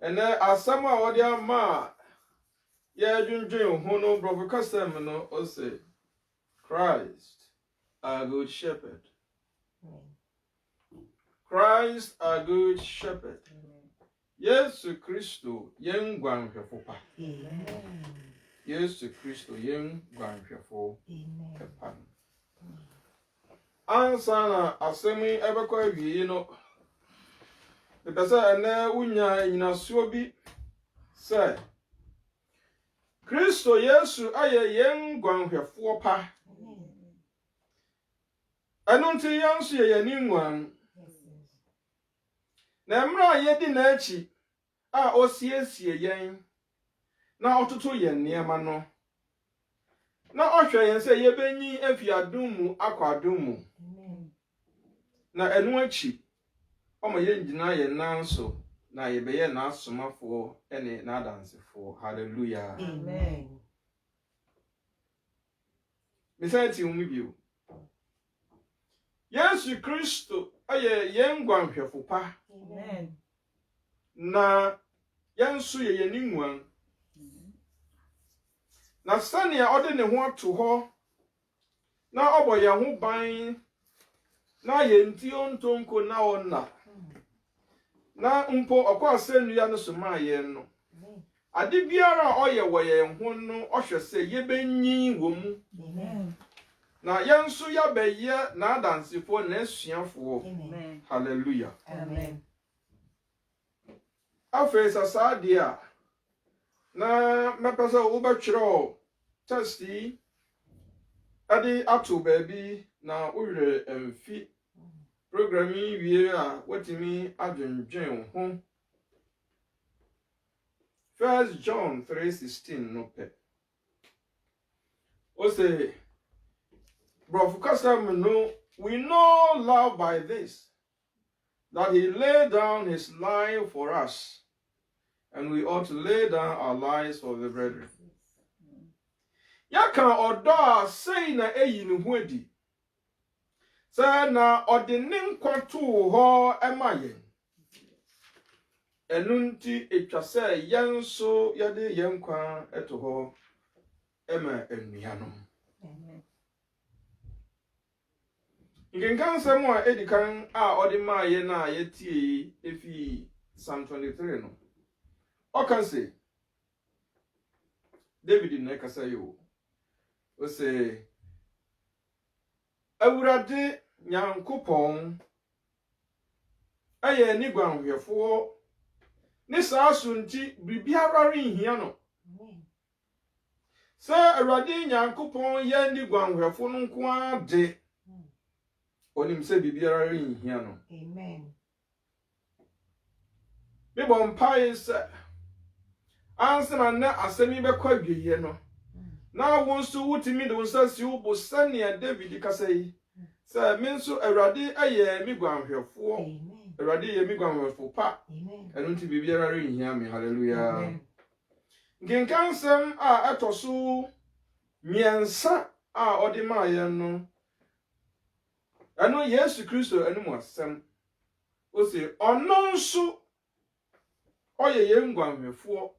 And then asama odia ma ya junjun ho no brother custom no o say Christ our good shepherd. Christ our good shepherd. Yesu Kristo yen gwanhwefo pa. Amen. Yesu Kristo yen gwanhwefo pa. Amen. Ansa na asemi ebekọ awie no. Because ene unya nyinasuo bi say Kristo Yesu aye yen gwanhwefo pa. Enu nti yanso ye yani nwan. Na emra ye di na achi a osiesie yen na otutu ye niema no. Na ohwe yen se ye benyi afi adum mu akwa adum mu. Na enu achi omo ye ngina ye nanso na ye beye na asomafo ene na adansefo. Hallelujah. Amen. Misati umibio. Yesu Kristo aye yen gwanhwefo pa. Amen. Na yansu ye yani nwan. Na sania ode ne ho ato ho na obo ye ho ban na ye nti ontonko na onna na mpo okwa asenu ya no so ma ye no ade biara oye wo ye ho no ohwe se ye benyi wo mu. Amen. Na yansu ya beye na adansefo na asuafo. Amen. Hallelujah. Amen. Afesa sadia na mepesa ubetwero testi ade ato baby na urere emfi programming wie a watimi adwendwen ho. 1 John 3:16 no pe. O say Bro custom no we know love by this that he laid down his life for us and we ought to lay down our lives for the brethren. Yaka odo say na eyi ne ho adi. Say na ode ne nkwa to ho emayen. Enunti etwa say yenso yade yenkwa eto ho ema enuanom. Amen. Ngenkan samu a edikan a ode maaye na yetie efi Psalm 23 no. O kan say David na kasa yo. O say Awurade Nyankopɔn aye ni gwanhwefo ni saa sunti bibiara renhia no. Sa Awurade Nyankopɔn ye ni gwanhwefo no nko ade. Onim se bibiara renhia no. Amen. Me bompai se ansema na asemi bekwa dweye no. Na wonso wutimi de wonsa si ubo sania David kasai. Sa menso Awurade aye mi gwanhwefo. Amen. Awurade ye mi gwanhwefo pa. Amen. Enu nti bibiara renhia me. Hallelujah. Amen. Ngenkansem a etoso miensa a ode maaye no. Eno Yesu Kristo enu mo asem. O se ono nso oye ye ngwanhwefo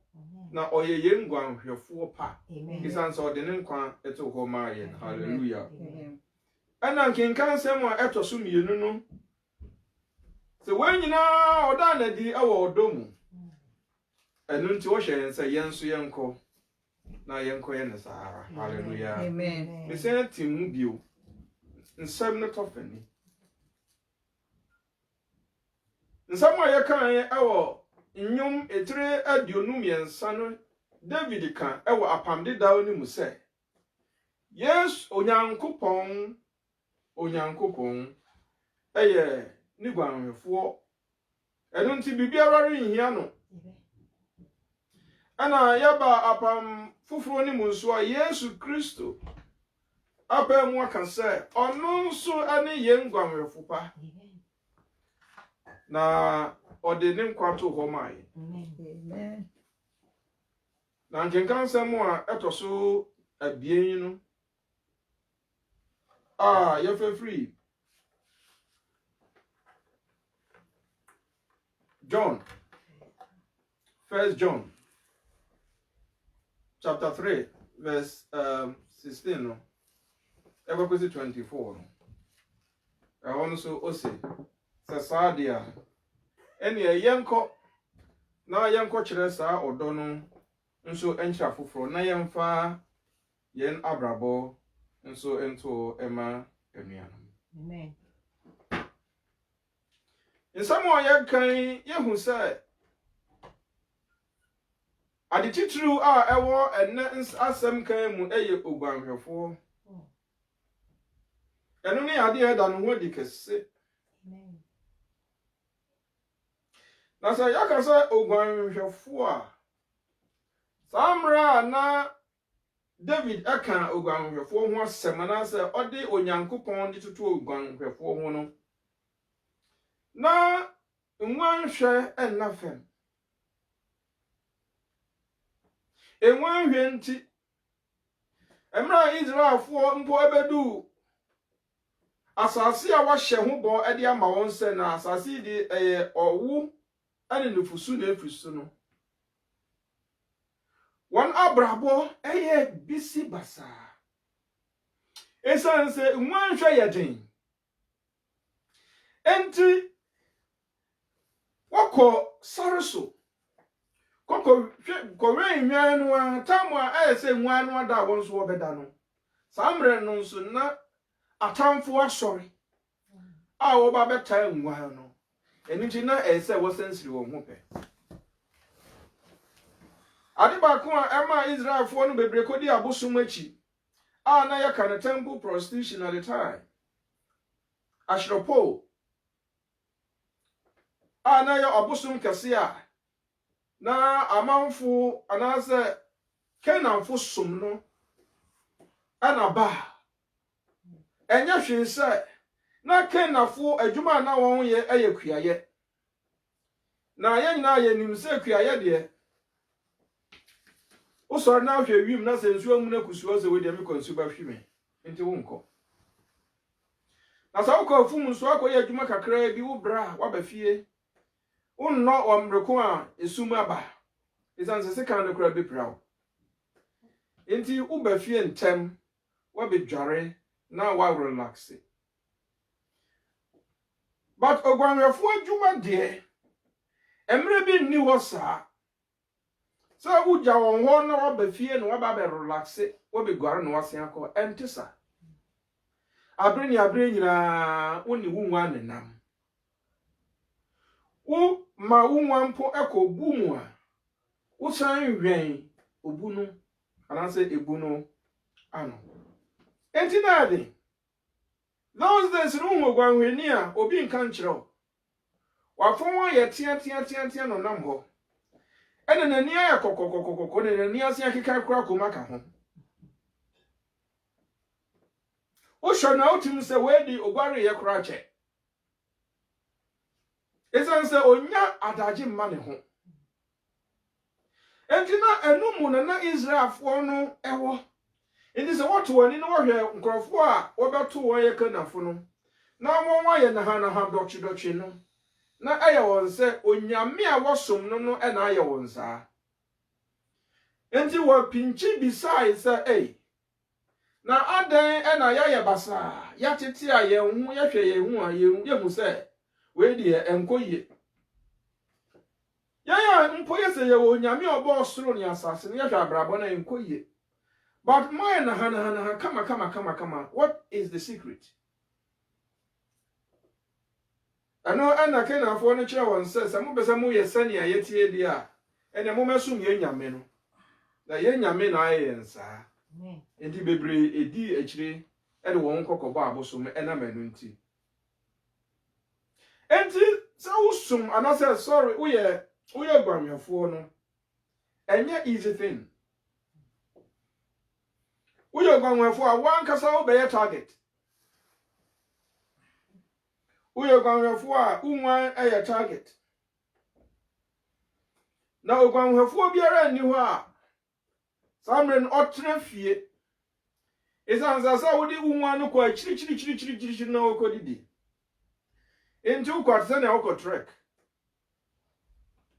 na oye ye ngwanhwefo pa. Amen. Isanso ode ne nkwa eto ho maaye. Hallelujah. Amen. Ana nkenkansem a etoso mienu no. Se wanyina oda na di awo odomu. Enu nti wo hwe se yenso yenko na yenko ye ne sahara. Hallelujah. Amen. Me say timu bio. Nsem no tofani. Nsem a ye kan ye awo nyum etire aduonum yensa no David kan ewo apamde dawo ni mu se Yes onyankopon eye ni gwanhwefo enu nti bibiara renhia no. Ana yaba apam fufuro ni mu nso a Yesu Kristo apa mu aka se ono nso ani ye ngwanhwefo pa na ode ne nkwa to ho mai. Amen. Na nkenkan samu a etoso abien no ye fa free John 1 John chapter 3 verse 16 no ever 24 no ehon so ose se saadia ene yenko na yenko kire saa odo no nso enchira foforo na yemfa yen abrabo nso ento ema enuanum. Amen. In some way kan yehu say adititru a ewo enne asem kan mu eye ogwanhwefo. Enu ne ade eda no ho dikese. Amen. Na say yakasa ogwanhwefo a samra na David aka ogwanhwefo ho asem na say ode onyankopon ditutu ogwanhwefo ho no na nwanhwe ennafem enwanhwe nti emra Israelfo mpo ebedu asase a wahye ho bo ede ama won se na asase di owu ane nufusu na efisu no won abrabo bisi basa esanse nwanhwe yeden enti wako sariso koko wen nwan a tamu a ese nwan no ada won so obeda no samre no nso na atamfo asori a wo ba beta nwan no eniti na ese wo sensiri wo ho pe ade ba ko a ema Israelfo no bebre kodi abosum achi a na ya kana temple prostitution at the time ashropo na ya abosum kese a na amanfo anase kenanfo som no ana ba enya hwese na kenafo adwuma na won ye kuaye na ye nyina ye nim se kuaye de usor na hwe wim na sensu amu na kusuo ze we de me konsu ba hwime nti wo nko na sa ko afum nso akoye adwuma kakra bi wo bra wa ba fie unno omreko a esum aba isanse se kan kura be prawo enti uba fie ntem wa be dware na wa relax but ogwanwefo adwuma de emre bi nni ho saa sa uja won ho na wa ba fie no wa ba be relax wa be gware no wase akọ entisa abre nyina woni wunwa nenam wo ma unwa mpo ekobu mu a wo san hwen obunu anase ebunu ano enti na de those days no gwanhweni a obi nka nkyerɛ wa fon ye tia no nam ho ene nani ya kokokokoko ne nani ase akeka kura komaka ho o shona utim se wedi ogware ye kura che esanse onya adaje mma ne ho enti na enumu na Israelfo no ewo enti se woto wani no wohwe nkrofo a wobeto wo ye kanafo no na won ye na ha dochi no na aye won se onyame a wosom no na aye won saa enti wo pinchi beside se na adan na ya basa ya tete a ye hu ye hwe ye hu a ye hu se we die enkoye ya mpoye se ye onyame obo osoro ni asase ne hwe abrabo na enkoye but mine na hana kama what is the secret ano ana kenafo no kire won se mo besa mo ye sane a yetie dia ene mo mesum ye nyame no na ye nyame na aye nsa enti bebre edi akire ede won kokobo abosom ena manu nti enti sa usum anase sorry uye gwanwefo no enye easy thing uye gwanwefo a wan kasa obeye target uye gwanwefo a unwan eye target na ogwanwefo biara ni ho a samren otre fie esanza sa wodi unwan no kwa chiri na okodidi enti ukwatse na okotrek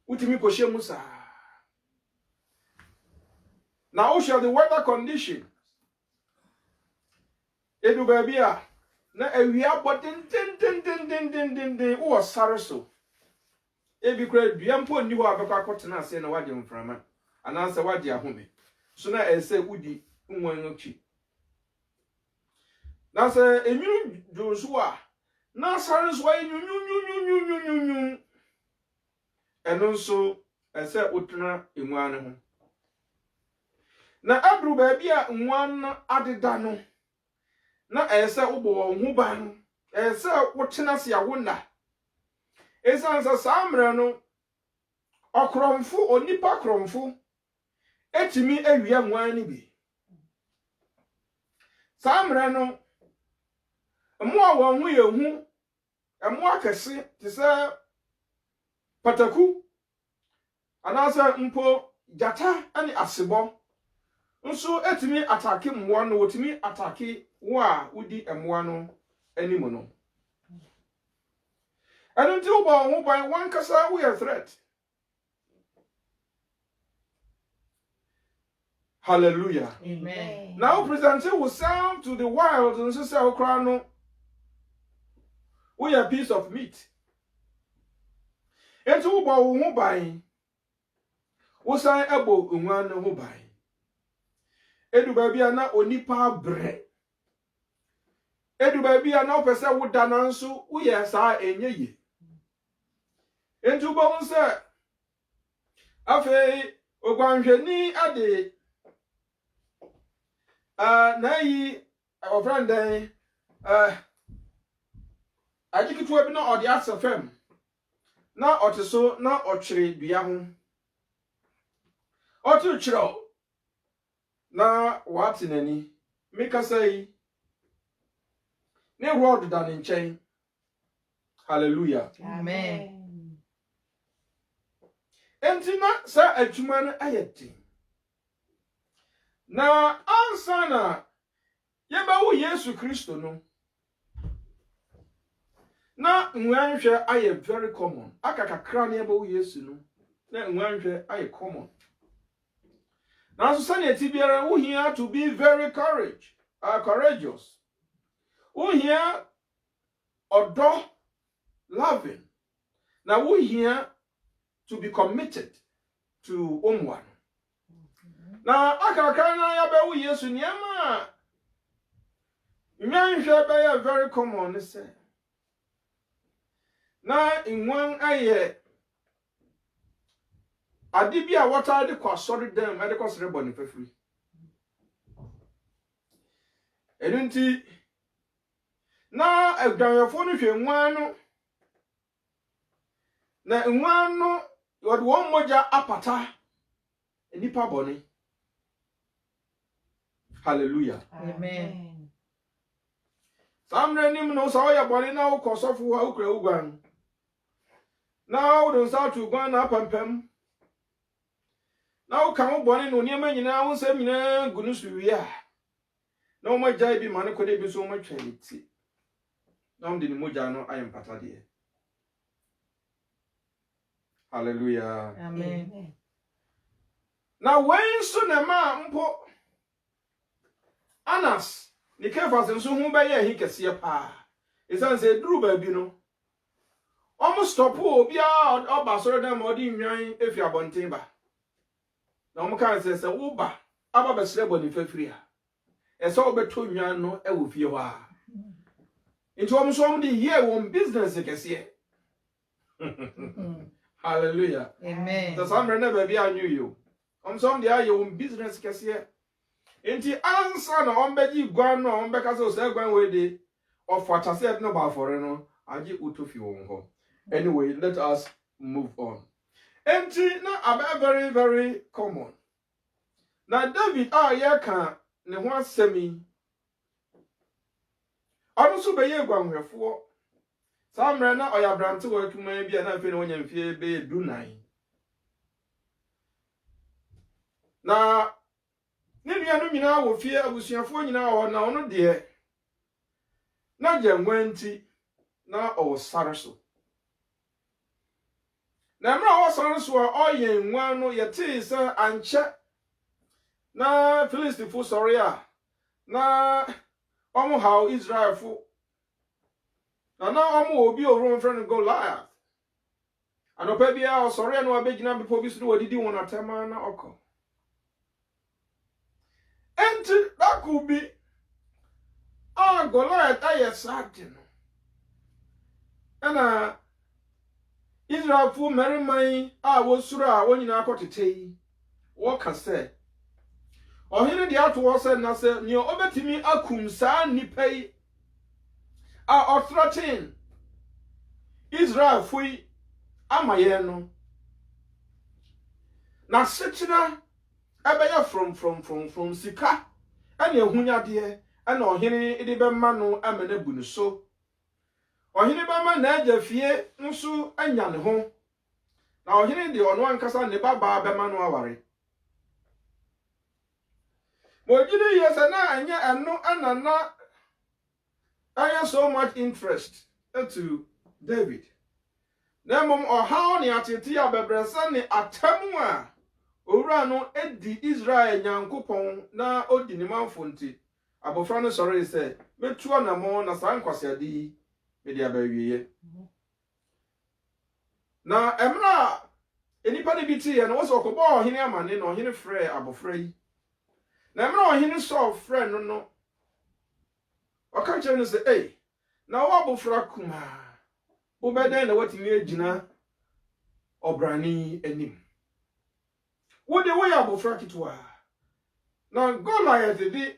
utimi kohye musa Now shall the weather condition. Edu baby a na awia boten den wo sare so. Ebi kura duampo ni ho abekwa akotena ase na wade mframa. Ananse wade ahome. So na ese udi nwan ochi. Na se enyu josu a na sare so nyunyunyunyunyunyunyun. Eno nso ese otena enwan ho. Na abru baby a nwan adeda no na ese ubo ho ban ese wotena se awona esansa samre no okromfo onipa kromfo etimi awia nwan ni bi samre no mo a won hu yehu emo akese te se pataku anasa mpo jata ani asebo nso etimi atake mmo no wotimi atake wo a udi emmoa no animo no anunti wo ba ho ban wan kasa wo ye threat. Hallelujah. Amen. Now present yourself to the wild and say okra no we a piece of meat. Enti wo ba ho ban wo san ebo nwan no ho ban. Edu baby ana onipa bre. Edu baby ana opese wo dana nso wo ye sa enye. Enti wo bon se afei ogwanhwani ade na yi ofrandan ajikitu abi na ode asafam na oteso na otwere dua ho otu twere na wati nani meka say ne road da ne nchen. Hallelujah. Amen. Entina sa adwuma no ayeti na ansa na yeba wo Yesu Kristo no na nwanhwe aye very common akakakra na yeba wo Yesu no na nwanhwe aye common. Now, so Tibiara, who here to be very courageous. Who here adore loving. Now, who here to be committed to one. Now, Akakana Yabu Yesu Nyama. Nyan Shabaya very common, say. Now, in one aye. Adibia water de kwa sorry dem e de kwa sere boni fafiri edunti na agdanwefo no hwe nwan no na nwan no yode won moja apata enipa boni. Hallelujah. Amen. Samre nim no so ya boni na wo kosofo ha ukra ugwan na wo don sa tu gwan na pampam. Now come born in Uniama, you know, Semina, Gunus, we are. No more jibby man could be so much. Now, the Mujano, I am Patadia. Hallelujah. Amen. Now, when soon a man put Anas, the Kefas and so whom by he can see a pa. It's as a drew baby, no. Almost stop, oh, be out, or Basordam or the if you are born timber. Na omka se uba aba besre boni fafiri ha ese obeto nwan no e wo fie ho a nti omso de here won business kese. Hallelujah. Amen. The samre na ba bia anyu yo omso de aye won business kese nti ansa na ombeji gwan no ombeka se o gwan we de ofata se no ba fore no agi utofi won ho. Anyway, let us move on. Enti na very very common. Na David ye kan ne ho asemi. Ono so be ye gwanhwefo. Samre na oyabrante wo akuma bia na fe ne wonya mfie be dunan. Na ne nua no nyina wo fie abusuafo nyina wo na ono de na jangwanti na o sare so. Na mra wo sare so a oye nwan no yete se anche na Filistifo sorry a na omo how Israel fo na omo obi over friend Goliath anopa bia o sorry na abegina before bi so wadidi won atema na okọ enti that could be Goliath ayesati no ana Israel fo mariman wosuru a wonyina akotete wo ka se ohene de ato wo se na se ni obetimi akum saa nipa yi a threaten Israel fo yi amaye no na sekyina ebeya from sika ene ehunyade ene ohene ide be ma no amene bu ne so ohene ba ma na agya fie nso anya ne ho na ohene de ono ankasa ne baba be ma no aware mojini yesa na anya eno anana aya so much interest into David na mom ohaw ne atete abebresa ne atamu a owura no edi Israel nyankopon na odi ne manfo nti abofra no sɔre sɛ metu anamo na saa nkwasiade yi me dia bawiye na emra enipa ne biti ye no wo sɛ ɔkɔbɔ ɔhene amane na ɔhene frɛ abofra yi na emra ɔhene sɔ frɛ no ɔka kyerɛ no sɛ ei na wo abofra kuma wo bɛdan na watimi agina obrani anim wo de wo ya abofra kitwa na Goliath de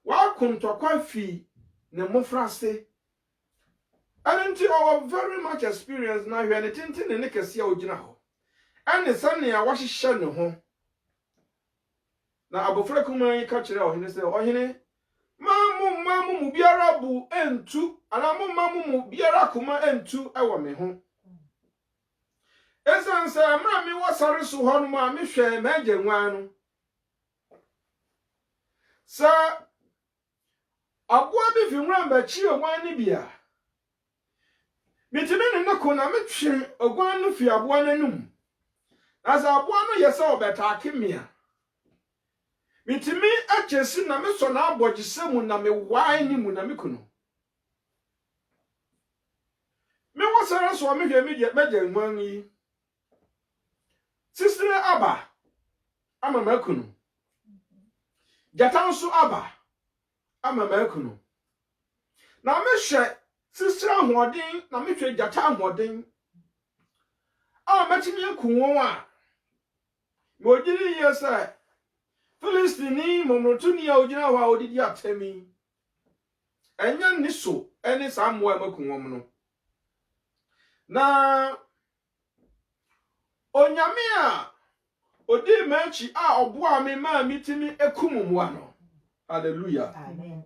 wa kontokwa fi ne mofra se anenti our very much experience na hwe ne tintin ne kese a ogina ho ane sane a wahyehyɛ ne ho na abofra kuma yi ka kyerɛ ɔhene sɛ ɔhene mamu mu biara bu entu ana mamu mu biara kuma entu ɛwɔ me ho esan sɛ ma mi wasare so hɔ no ma me hwɛ magya nwan no sɛ aboa bi fi nwura mbachi ogwan ne bia mitimi ne ko na metwe ogwan no fi aboa nanum na sɛ aboa no yɛ sɛ obɛtaake mia mitimi akyesi na meso na abɔgyesɛ mu na mewae ni mu na mekuno me wasara so me hwɛ me magya nwan yi sisire aba ama makuno jatan so aba ama makuno na mehwɛ sisire ahoɔden na mehwɛ jata ahoɔden a matimi akuwon a mojiri yesa Filistini momrotuni a ogina ho a odidi atami enya niso ene sammo a makuwon no na onyame a odi machi a oboa me ma mitimi ekummu ano hallelujah Amen.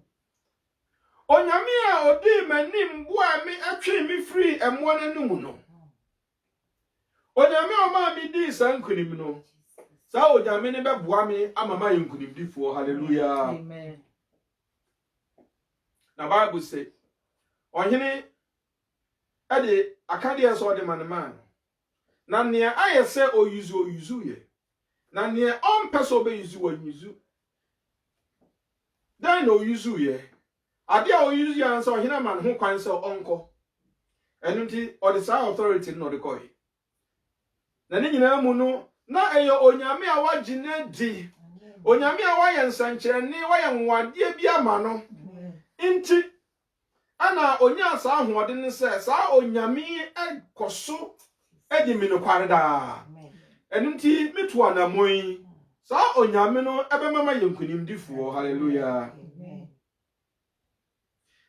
onyame a odi manim boa me atwe me free emo nanum no onyame o ma mi di sankunim no sa onyame ne beboa me amama yenkunimdifo hallelujah Amen. na Bible say ohene ade akade so de manman na ne ayese oyuzu ye na ne onpeso be yuzu wanyuzu dan no yuzu ye ade a oyuzu ya nso ohene man ho kwan se onko enu nti ode sa authority no de koy na ne nyina mu no na eyo onyame a wagine di onyame a waye nsankyerene waye nwade bi ama no nti ana onya sa ahoɔde ne sɛ saa onyame ekoso edi minokware da enu nti mitu anamoi saa onyame no ebemama yenkunimdifo hallelujah Amen.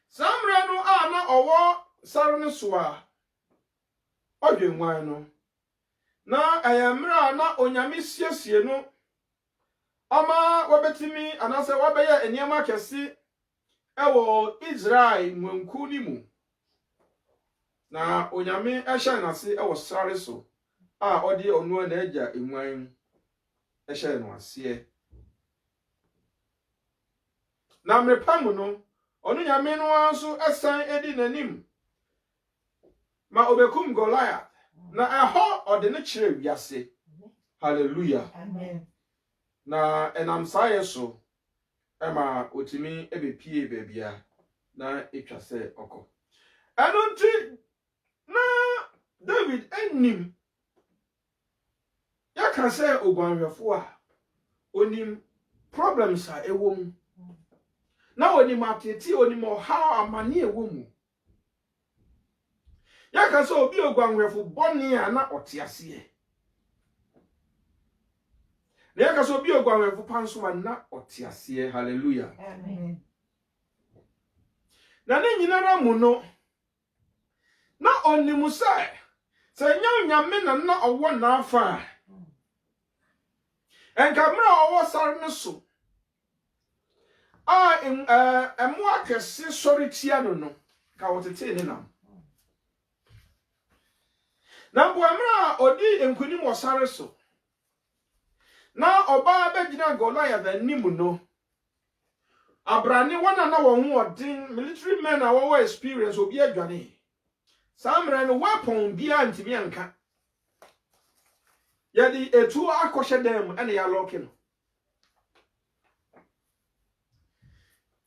samre no a na owo sare ne so a odwenwan no na ayamra na onyame siesie no ama wabetimi anase wabeye eniema kesi ewo Israel mwanku ni mu na onyame ehye na se ewo sare so a odi onu na agya enwan ehye no ase na mrepam no onu nyame no anso esan edi nanim ma obekum Goliath na eho ode ne kire wiase hallelujah Amen. na enam saye so ema otimi ebepie bebia na etwa se okọ eno nti na David enim yaka se ogwanhwefo a onim problems a ewo mu na onim atete onim oha amane ewo mu yaka se obi ogwanhwefo boni a na otiase na yaka se obi ogwanhwefo panso a na otiase hallelujah Amen. na ne nyinara mu no na onim se nyame na owo na afa enkamra owo sare ne so emu akese sori tia no ka wotete ne nam na bo amra odi enkunim wo sare so na oba begina Goliath anim no abrane wana na wo ho odin military men a wo experience obi adwane samre no weapon bia ntimi anka yadi etu akoshe dem ene ya lock no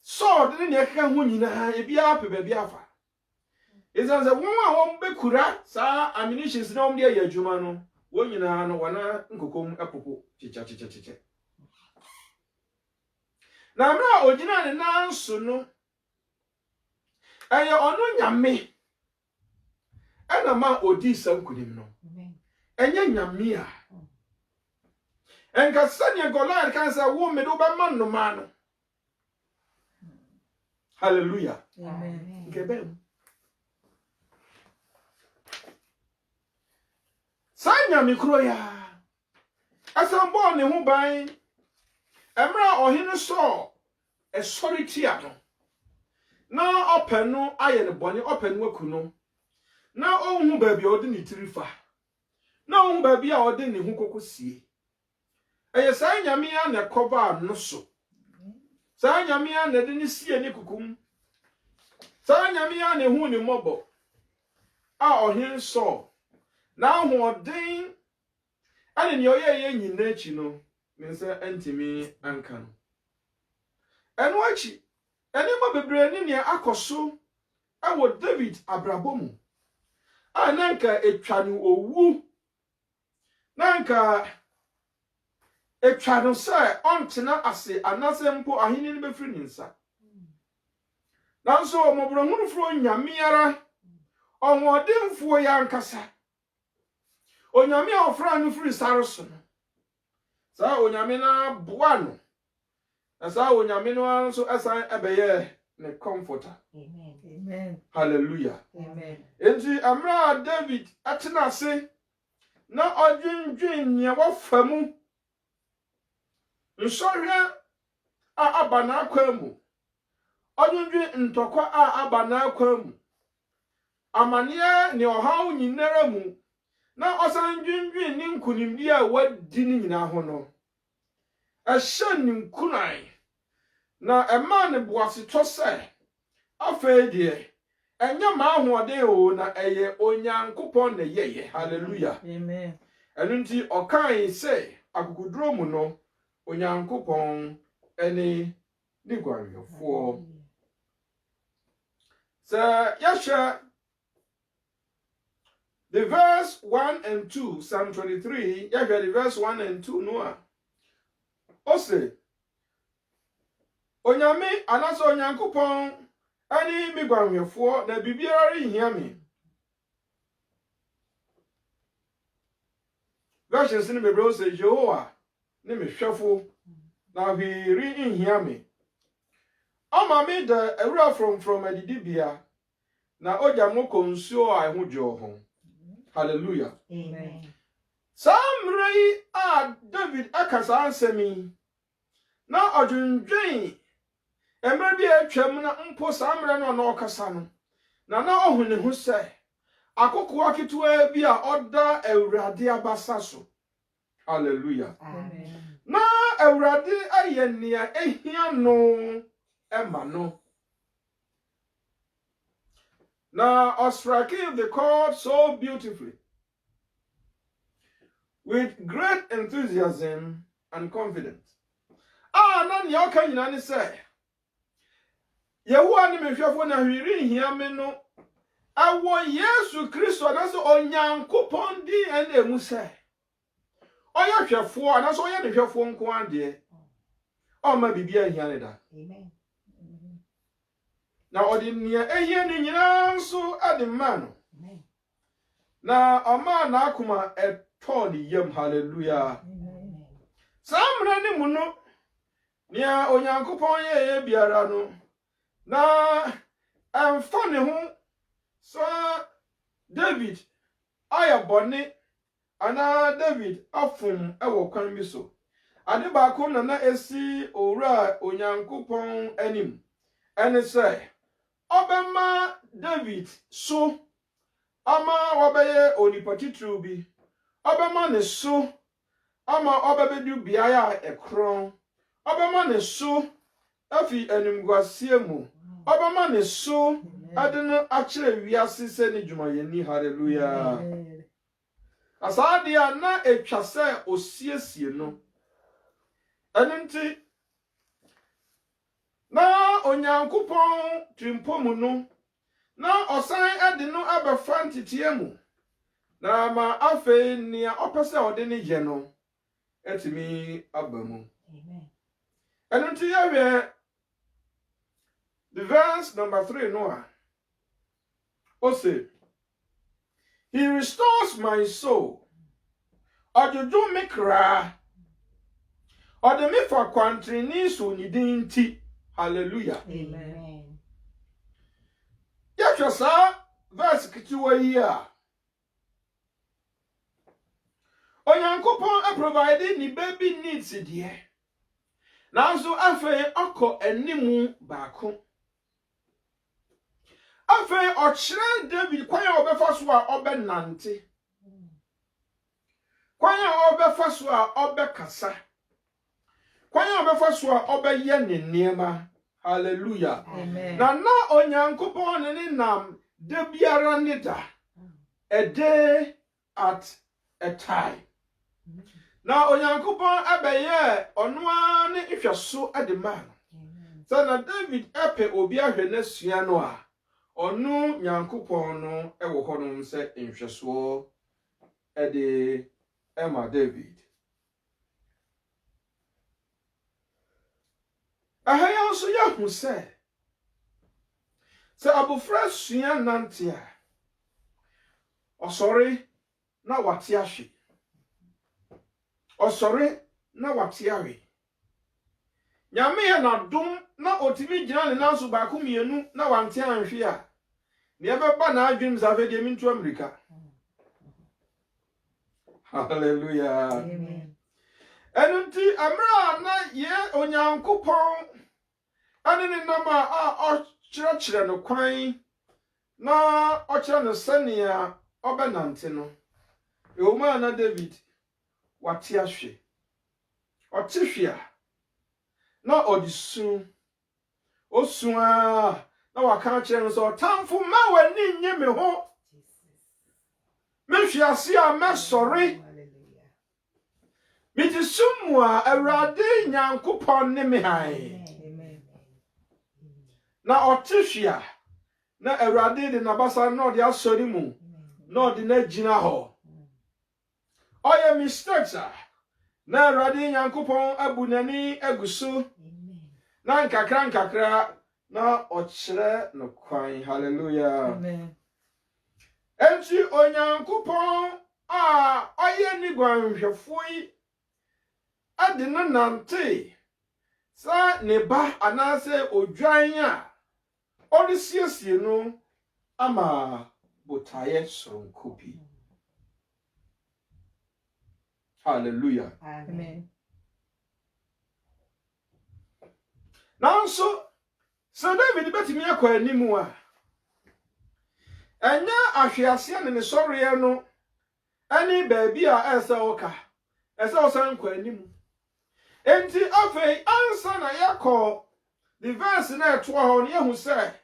so de ne kaka ho nyina e bia pe ba bia fa izanze won a won bekura sa ammunitions na won de ya adwuma no won nyina no wana nkokom apopo chicha na mra ogina ne nanso no eye onu nyame ena ma odi sankunim no enye nyame a enka sanya Goliath kan say wo me do ba man no ma no hallelujah Amen. ngebe sanya mikro ya asambo ne ho ban emra ohene so esori tia no na openu aye ne bone openu akuno na ohun ba bia odi ne tirifa na ohun ba bia odi ne hu kokosie eye sanya ya ne koba no so sanya ya ne de ne sie ne kukum sanya ya ne hu ne mobo a ohene so na hoden ane ne oyeye nyina echi no mense antimi anka no eno achi ene ma bebre ni ne akoso awo David abrabomu ananka etwanu owu nanka etwanu se ontena ase anase mpo ahini ne befri ninsa nanso omobro hunufro nyamiara onwodemfo ya nkasa onyame a ofra no firi sare so no sa onyame na boa no na sa onyame no anso asan ebeye ne comforter Amen. hallelujah Amen. enti amra David atena se na odwendwen ne wafamu nsohwe a abana akwamu odwendwen ntokwa a abana akwamu amane ne ohaw nyinara mu na osan dwendwen ni nkunimdi a wadi ni nyina ho no ehye ni nkunai na ema ne boase tose afeedie enya ma ahoɔden o na eye onyankopɔn na yeye hallelujah Amen. enu nti okan se akukuduro mu no onyankopɔn ene ni gwarefo sa yasha the verse 1 and 2, Psalm 23, the verse 1 and 2, Noah. Ose, Onyame, anaso onyankopon, ani mi gwanhwefo na bibiara hia mi. Verse sin bebre ose Jehovah, ne me hwefo, na hwiri hia mi. Ama mi da ewura from adidibia, na oja moko nsuo a ho jo ho. Hallelujah. Amen. Samrei a David akasa ansemi na odwendwen emre bi atwam na mpo samre no na okasa no na ohune hu se akoko aketewa bi a oda awurade abasa so hallelujah Amen. na awurade ayenia ehia no ema no now striking the chord so beautifully with great enthusiasm and confident. Na ne oka nyina ne say Yehowa ne mehwefo na hwiri hia me no awo Yesu Kristo na so Onyankopɔn di ene emu say oya hwefo na so oya ne hwefo nko ade o ma bibia hia ne da. Amen. Na odi ne ehia ne nyina nso ade ma no. Amen. Na oma na akoma eto ne yam. Hallelujah. Amen. Samra ne mu no nia Onyankopɔn ye biara no na emfa ne ho so David ayabone ana David afum ewo kwan bi so ade ba ko na esi owura Onyankopɔn anim ene say obema David so ama obeye onipatitru bi obema ne so ama obebedu biaya ekron obema ne so afi animguasie mu obama ne so adeno akire wiase se ne dwumayeni. Hallelujah. Asadia na etwa se osiesie no enenti na Onyankopɔn trimpomu no na osan ade no abefa ntitie mu na ma afei nia opese ode ne ye no etimi abamu. Amen. Enenti yawe the verse number 3 Noah. Say, He restores my soul. Ojojo me kra. Ode me for kwantri ni so ni dinti. Hallelujah. Amen. Yahwɛ saa verse kitiwa yi a Onyankopɔn provide ni baby needs de. Nanso afei akɔ animu baako. Afei ochire David kwan a obefa so a obenante. Kwan a obefa so a obekasa. Kwan a obefa so a obeye ne niema. Hallelujah. Amen. Na Onyankopɔn ne nam de biara ne da. A day at a time. Na Onyankopɔn abeye onwa ne ihweso ade man. So na David epe obi ahwe na sua no a onu Nyankopɔn no ewo honom se nhweso ede ema David. Ahaya nso yahu se abofra sua nante a osori na wate ahwe. Osori na wate awe. Nyame ya na dum na otimi gina ne nanso ba ko mienu na wante anhwe a ne ebeba na adwim zafe de mintu America. Hallelujah. Amen. Enunti amra na ye Onyankopɔn ane ne nama a ɔkyerɛkyerɛ no kwan na ɔkyerɛ no sɛnea ɔbɛnante no. Ewoma na David wate ahwe. Ɔte hwe a na odisu osua na waka kyerɛ no so tamfo ma wani nye me ho. Me hwe ase a mesɔre. Me ti sumu a Awurade Nyankopɔn ne me han. Amen. Na ɔte hwe a na Awurade de nabasa na ɔde asɔre mu na ɔde na gyina hɔ. Oye mistakes a na Awurade Nyankopɔn abu nani aguso na nkakra na ɔkyerɛ no kwan. Hallelujah. Amen. Enti Onyankopɔn a oye ni gwanhwefo yi ade no nante sa ne ba anase odwan a ɔresiesie no ama botaye soronko bi. Hallelujah. Amen. Nanso so David betimi akɔ animu a enya ahwease ne ne sɔre no ani baabi a ɛsɛ oka ɛsɛ osan kɔ animu. Enti afei ansa na yakɔ the verse na ɛto hɔ no yehu sɛ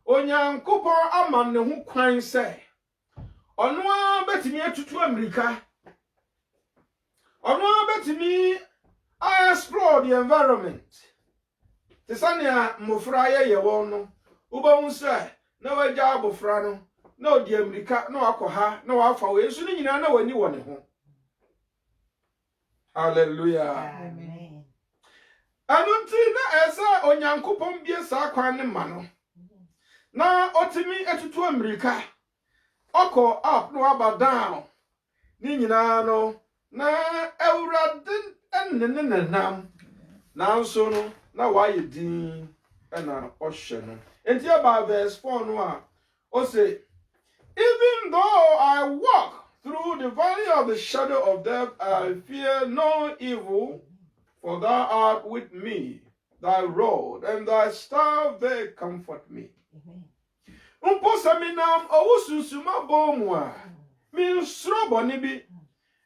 Onyankopɔn ama ne ho kwan sɛ ɔno a betimi atutu America. Ono betimi of the environment. Tisania mufraya ye wono. Uba unsa na waja abofra no. Na odi America na wakoha na wafa we nso ni nyina na wani woni ho. Hallelujah. Amen. Anunti na esa onyankopon bie sa kwan ne ma no. Na otimi etutu America. Oko up no aba down. Ni nyina no na ewurade ennenenam. Na nso no na waye din na ohye no. Enti about verse 4 no a o say, even though I walk through the valley of the shadow of death, I fear no evil, for thou art with me. Thy rod and thy staff, they comfort me. Umposaminam owususuma bomwa. Min srobo bi.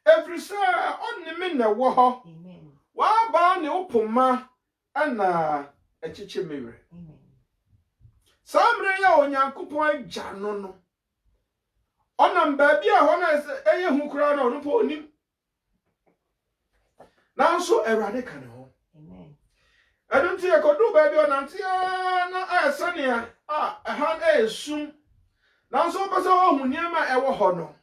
Every say on me na wo ho. Wa ba ne opoma ana echiche mewe. Samre ya onyankopon agya no. Onam baabi a hona eye hu kura na ono po onim. Nanso Awurade ka ne ho. Amen. Adunti ekodu baabi onante na asania han esum. Nanso pese wo hu niema ewo ho no.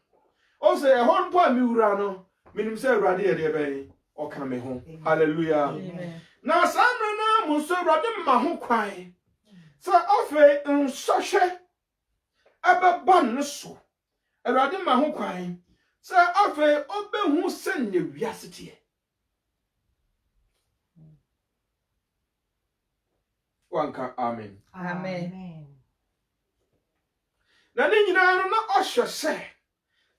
O se ehon po amiwura no, minim se Awurade ye de ben o ka me ho. Hallelujah. Amen. Na samre na mu so Awurade ma ho kwan. Sa ofe nsohwe abeba no so. Awurade ma ho kwan. Sa ofe obehu se ne wiasete. Wanka amen. Amen. Na ni nyina no na ohwe se.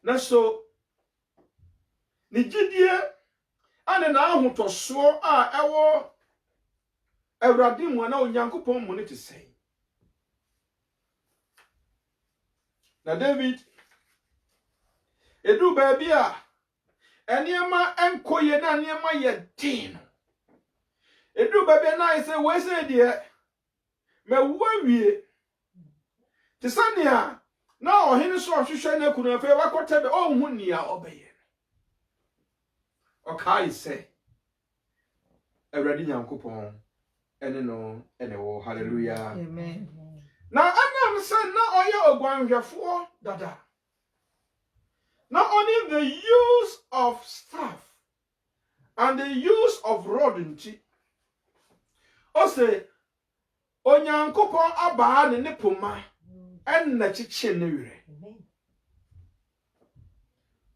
Na so ni gidie ane na ahotoso a ewo Awurade mu na onyankopon mu ne te sei. Na David edu baabi a eniema enkoye na eniema ye din. Edu baabi na ise we se de me wawie. Tisania na ohene so ohwehwe na kunu afa wakotebe ohun nia obeye. Okai se Awurade nyankopon ene no ene wo. Hallelujah. Amen. Na anam se na oye ogwanhwefo dada. Not only the use of staff and the use of rod nti. O say onyankopon aba ne poma enna chiche ne wire.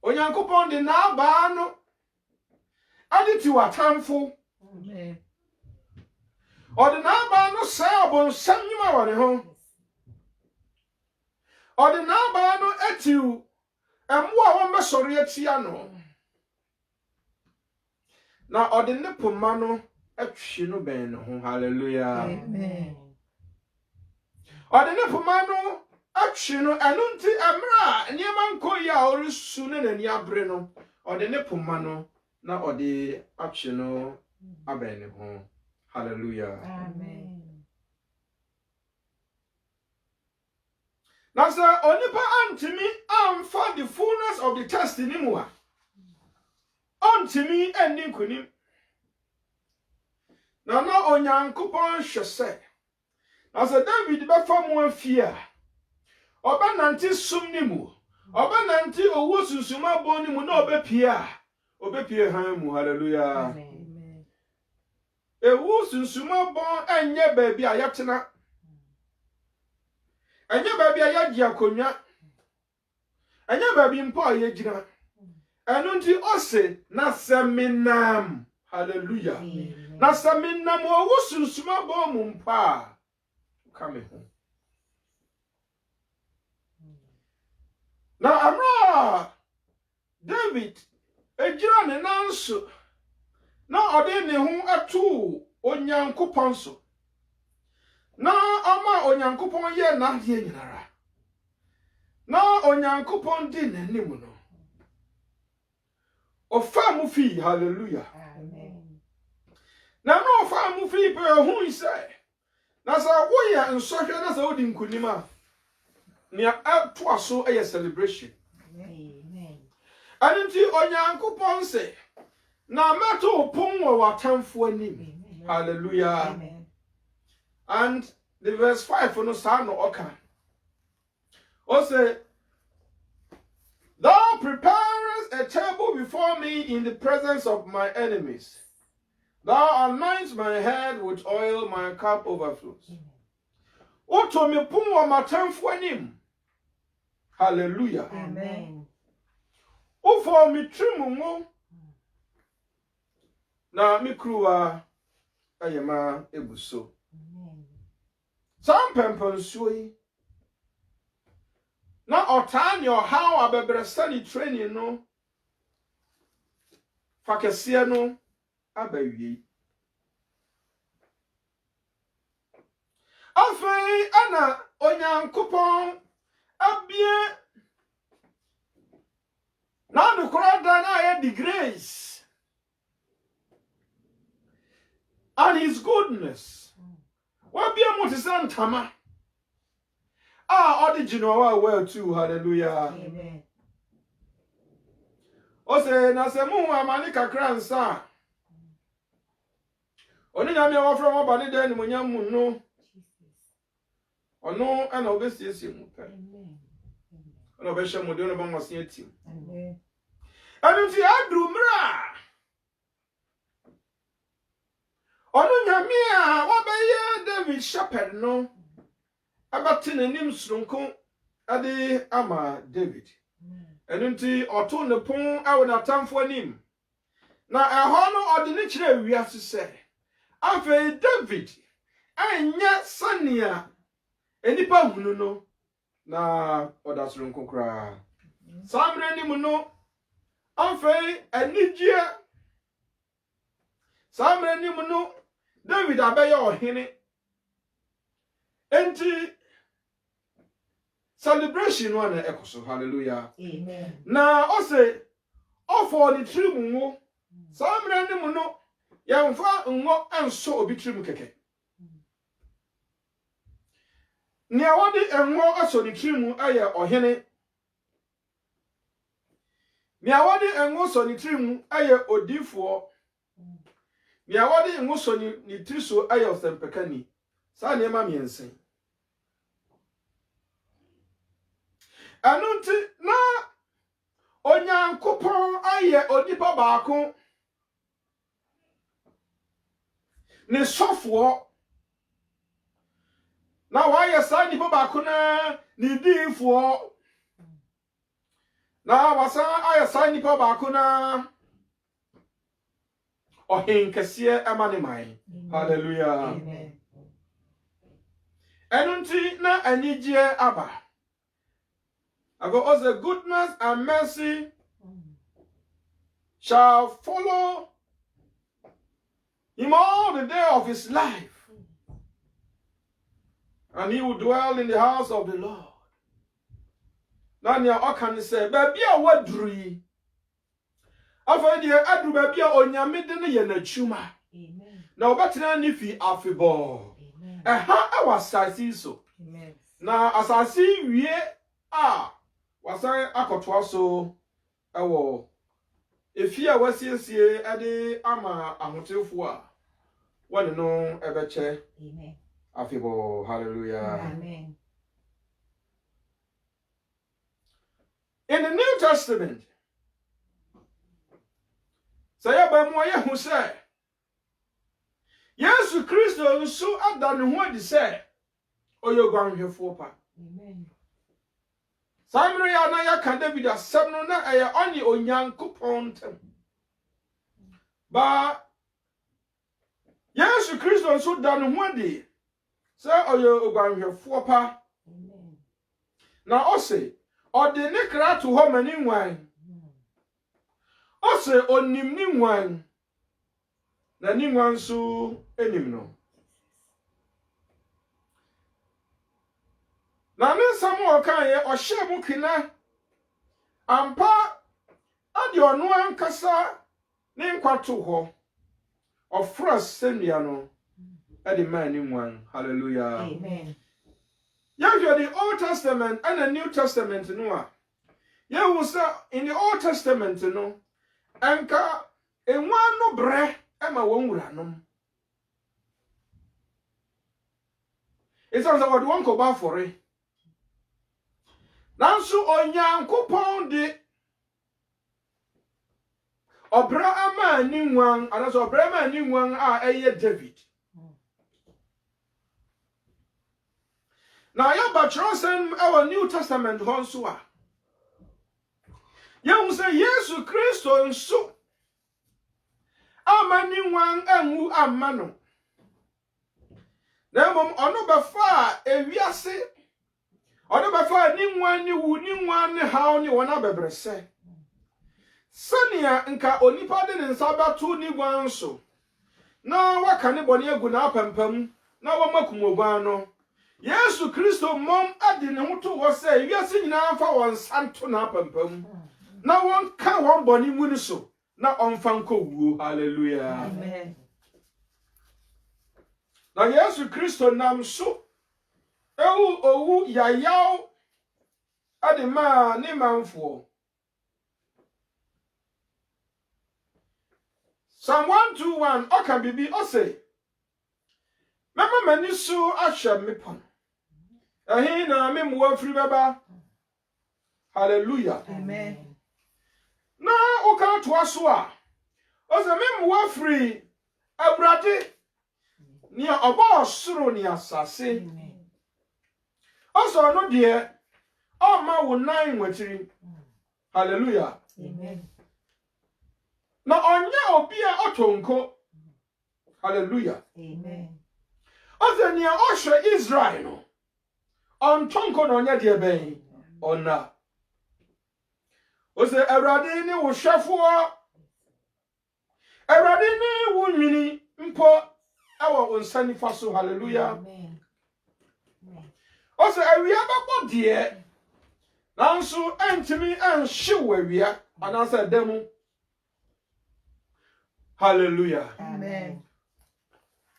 Onyankopon de na aba no aditi watamfo. Amen. Ode na aba no say obonsam nyima wore ho. Ode na aba no etiu emwa won besori atia no. Na ode ne poma no atwi no ben no. Hallelujah. Amen. Ode ne poma no atwi no enu nti emra niema nkoyi a orisu ne nani abre no. Ode ne poma no na ode atwi no aben ne ho. Hallelujah. Amen. Now, sir, onipa antimi amfa the fullness of the test in him. Antimi ending kunim. Now, no onyankopon hwese. Now, sir, David be fam one fear. Oba nanti sum ni mu. Oba nanti owo susuma bon ni mu na obepia. Obepia han mu. Hallelujah. Amen. Ewu susuma bon enye baabi a yatena. Enye baabi a yagi akonya. Enye baabi mpo a yegina. Enu nti ose na seminam. Hallelujah. Amen. Na seminam owo susuma bon mu mpa. Come home. Na amra David ejira ne nanso na ode ne ho atu onyankopon so. Na ama onyankopon ye na de nyinara. Na onyankopon di nanim no. Ofa mu fi. Hallelujah. Amen. Na no ofa mu fi pe hu ise. Na sa wo ya nsohwe na sa odi nkunima. Ni to aso a celebration. Amen. Anunti onyankopon se Na meto pon wo watamfo anim. Hallelujah. Amen. And the verse 5 no sa no oka. O say, thou preparest a table before me in the presence of my enemies. Thou anoint my head with oil, my cup overflows. Oto me pon wo matamfo anim. Hallelujah. Amen. O for me trimu na me kruwa ayema ebuso. Some pemponsuo yi na otan your how abebresa training no fakese no abawie. Afei ana onyankopon abie na the korada na ye the grace and his goodness. What be a motisantama? Original well too. Hallelujah. Amen. O say na se mu amani kakra nsa. Oni nyame wa from obani de ni munyam mu no. Ono ana obesiesie mu pe. Amen. Ono be hye mu de no ba nwase atim. Amen. Anu ti adru mra. Ono nyame a wabeye David shepherd no. Abati nanim sronko ade ama David. Enunti oto ne pon awo na tamfo anim. Na eho no ode ne kire wiase se. Afa David anya sania enipa hunu no na oda sronko kra. Samre ni mu no afa anigye. Samre ni mu no David abaye ohene. Enti celebration one ekoso. Hallelujah. Amen. Na o say ofo the trimu wo samre ni mu no yemfa ngo enso obi trimu keke. Ni awodi enwo aso the trimu aye ohene. Ni awodi enwo so the trimu aye odifo. Ni awodi enwo so ni triso aye osempekani. Sa na ema miensen. Anunti na onyankopon aye odipa baako ne sofo na waye sa nipa baako na ni difo na wasa aye sa nipa baako na ohenkese emane mai. Hallelujah. Amen. Anunti na anigye aba. Ago also goodness and mercy shall follow him all the day of his life, and he will dwell in the house of the Lord. Nanya okan say, baby a wadri. Afa dia adru baby a onyame de ne ye na chuma. Amen. Na obatina ni fi afebo. Amen. Eha awasasi so. Amen. Na asasi wie a wasan akotoa so ewo efia wasiesie ade ama ahotefo a wone no ebeche. Amen. Afebo. Hallelujah. Amen. In the New Testament, say ba mo ye hu say Yesu Kristo nso adane ho adi say oyo gwanhwefo pa. Amen. Samre ya na ya ka David asem no na eye oni onyankopon tem. Ba Yesu Kristo nso dane ho adi say oyo gwanhwefo pa. Amen. Na o say ode ne kra to ho mani nwan. O say onim ni nwan. Na ni nwan so enim no. Na ne samu okan ye o hye mu kina ampa ade ono ankasa ne nkwato ho ofra semia no ade man ni nwan. Hallelujah. Amen. Yeah, the Old Testament and the New Testament no. Yeah, was in the Old Testament no. Anka enwa no bre ema won wuranom esanza wode won ko ba fore nanso onyankopɔn de obra ama ni nwan anaso obra ama ni nwan a eye David na ya ba trosen our New Testament honso a yɛhu sɛ Yesu Kristo nso ama ni nwan anwu amma no na mom ɔno bɛfa ewiase ɔno bɛfa ni nwan ni wu ni nwan ni haw ni wona bebrese sania nka onipa de ne nsa bato ni gwan so na waka ne bɔne agu na apampam na wɔmakum ogwan no Yesu Kristo mom ade ne ho to wɔ sɛ wiase nyinaa fa wɔn santo na apampam na wɔn ka wɔn bɔne mu ni so na ɔmfa nkɔ wuo. Hallelujah. Amen. Na Yesu Kristo nam so owu yayaw ade ma ne manfo. Psalm 121 oka bibi ose mama mani so ahwe me pon ehi na me mo afiri baba. Hallelujah. Amen. Na oka to aso a ose me mo afiri awurade ni obo soro ni asase oso no de o ma wo nan nwatiri. Hallelujah. Amen. Na onya obi a otonko. Hallelujah. Amen. Oze ni ohwe Israel no ontonko no onya de ben ona oze awurade ni wo hwefo awurade ni wo nwini mpo awo onsani faso. Hallelujah. Amen. Oze awia babo de nanso entimi anhye awia anasa demu. Hallelujah. Amen.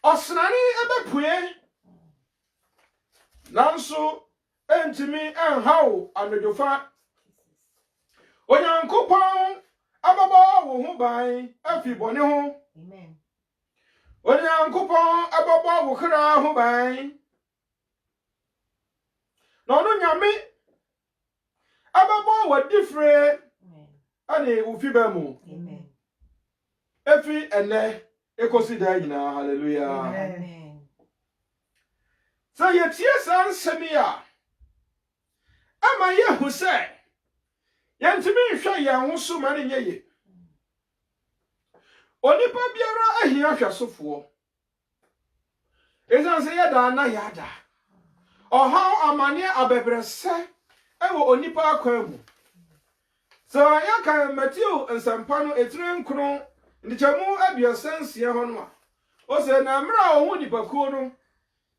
Osnani ebepuye nanso entimi enhaw anojofa onyankopon ababa wo ho ban afi bone ho. Amen. Onyankopon ababa wo kra ho ban no no nyame ababa wo difre ane wo fi ba mu. Amen. Efi ene ekosi da nyina. Hallelujah. Amen. So yetie san semia ama yehu se yentimi hwe yan ho so mare nyeye onipa biara ahia hwesofo ezan se yada na yada oha amane abebrese ewo onipa akwamu. So yaka Matthew nsampa no etire nkro ndichamu abiasansie ho no a o se na mra o hu nipa kuo no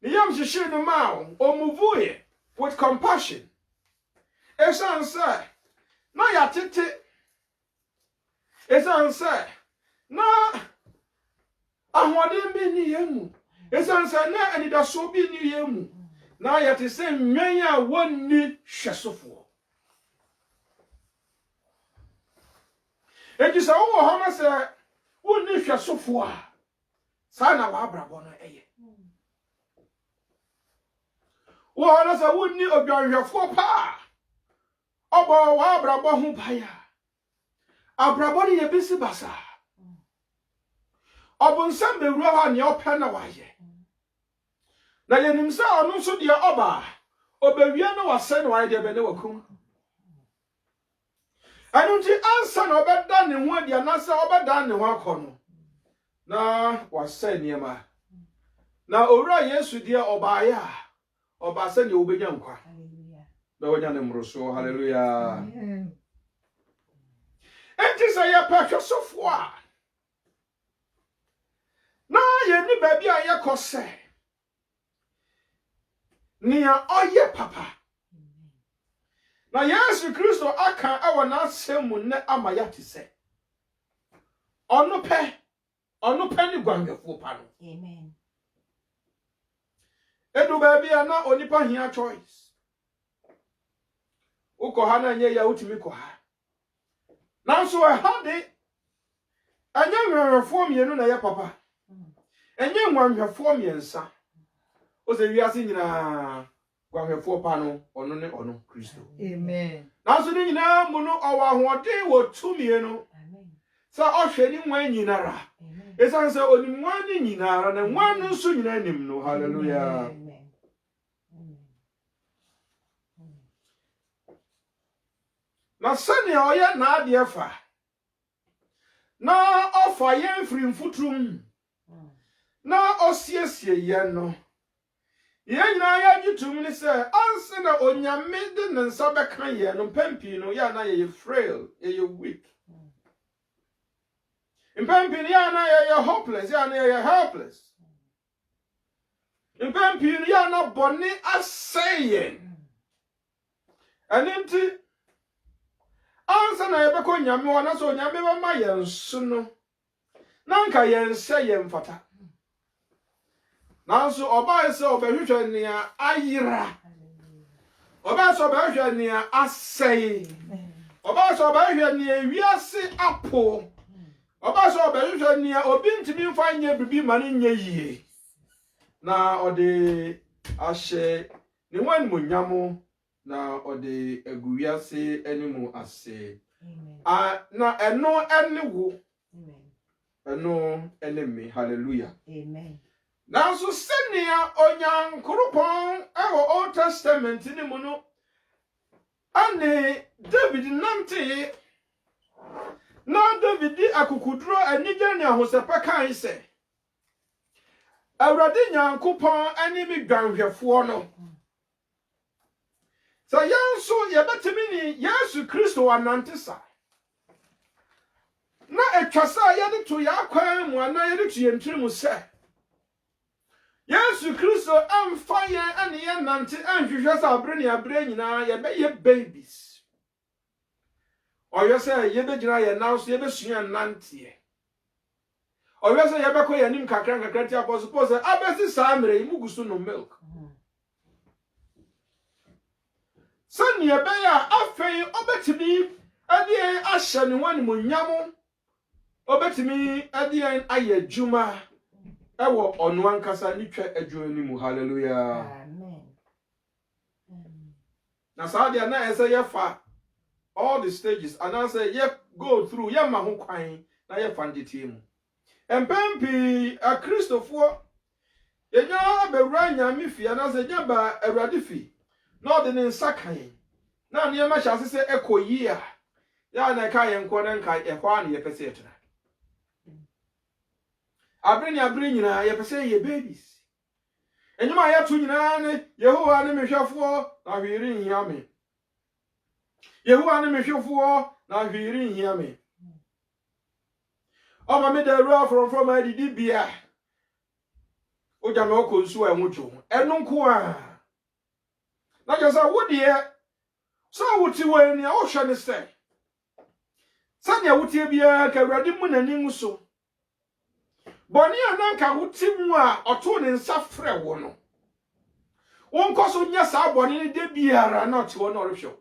ni yam hihye no ma o muvuye with compassion. Esan say na ya tete esan say na ahwade bi ni yemu esan say na anida so bi ni yemu na ya te se nwan a wonni hwesofo. Ejisa wo ho na se wonni hwesofo a sa na wa abrabo no eye wo na se wonni odwanhwefo pa obo wa abrabo ho baya abrabo ni yebisi basa obonsam bewuro ha ne opa na waye na yenim se onu nso de oba obewie na wase na waye de be ne wakum anunti ansa na obeda ne ho adi anasa obeda ne ho akono na wase niema na owura Yesu de obaya obase ne obenya nkwa. Hallelujah. Na wanya ne mroso. Hallelujah. Amen. Enti say ya pahwesofo a na ye ni baabi a ye kose nia oye papa na Yesu Kristo aka awo na asemu ne amaya te se onu pe ni gwanwefo pa no. Amen. Edu baabi a na onipa hia choice uko ha na nye ya utimi ko ha nanso ha de anya nwanhwefo mienu na ye papa enye nwanhwefo miensa o se wiase nyina nwanhwefo pa no ono ne ono Kristo Amen. na so ni nyina mu no owa hoɔden wo tumie no sa ohwe ni nwan nyinara esan se oni nwan ni nyinara na nwan no so nyina nim no hallelujah na sani oya na ade fa na ofa yen firi mfutrum na osiesie yen no yen nyina ya gitum ni se anse na onyame de ne nsa beka yen no pampi no ya na ye frail ye weak pampi ya na ye hopeless ya na ye helpless pampi ya na boni aseye aninti ansa na yebeko nyame wana so nyame ba ma yensu no nanka yense yemfata nanso oba ese obehwehwe nia ayira oba so obehwehwe nia asei oba so obehwehwe nia wiase apo oba so obehwehwe nia obi ntimi mfa nye bibi ma ne nye yie na ode ahye ne wan mu nyamo na ode aguwiase animu ase na eno enewo eno enemy hallelujah Amen. na so senia onyankoropon ewo Old Testament ni mu no ane David nante na David akukuduro anigye ne ahosepa kan se Awurade nyankopon ani mi dwanhwefo no so yanso yebetimi ni Yesu Kristo anantesa na etwasa yede to yakwan mu ana yede to yentirimu se Yesu Kristo amfa ye ane ye nante anhwehwe sa abre ne abre nyina ye be ye babies oyo se ye be gina ye now so ye be sua nante oyo se ye be ko ye nim kakran ti apostle Paul se abesi sa amre imugusu no milk Sani ebe ya afei obetimi ade ahye ne wan mu nyamo obetimi ade aye adwuma ewo ono ankasa ni twa adwuma ni mu hallelujah Amen. na saadi na ese ye fa all the stages and I say ye go through ye ma ho kwan na ye fa nditi mu empempi a Christopher ye nya bewura nyame fi na say nya ba awurade fi no de ne nsakan na ne ma hyase se ekoyi a ya na ka ye nko na nka e kwa na ye pese etuna abre nyina ye pese ye babies enyuma ya tu nyina ne Yehowa ne mehwefo na hwiri nhia me Yehowa ne mehwefo na hwiri nhia me o ma me da ru from adidi bia o ja me okonsu a enwojo enu nko a na jesa wo de so wuti wani a wo hwe ne se sanya wuti bia ka Awurade mu nani nso boni ananka wuti mu a oto ne nsa frɛ wo no won koso nya sa boni ne de biara na ote wo no rehwe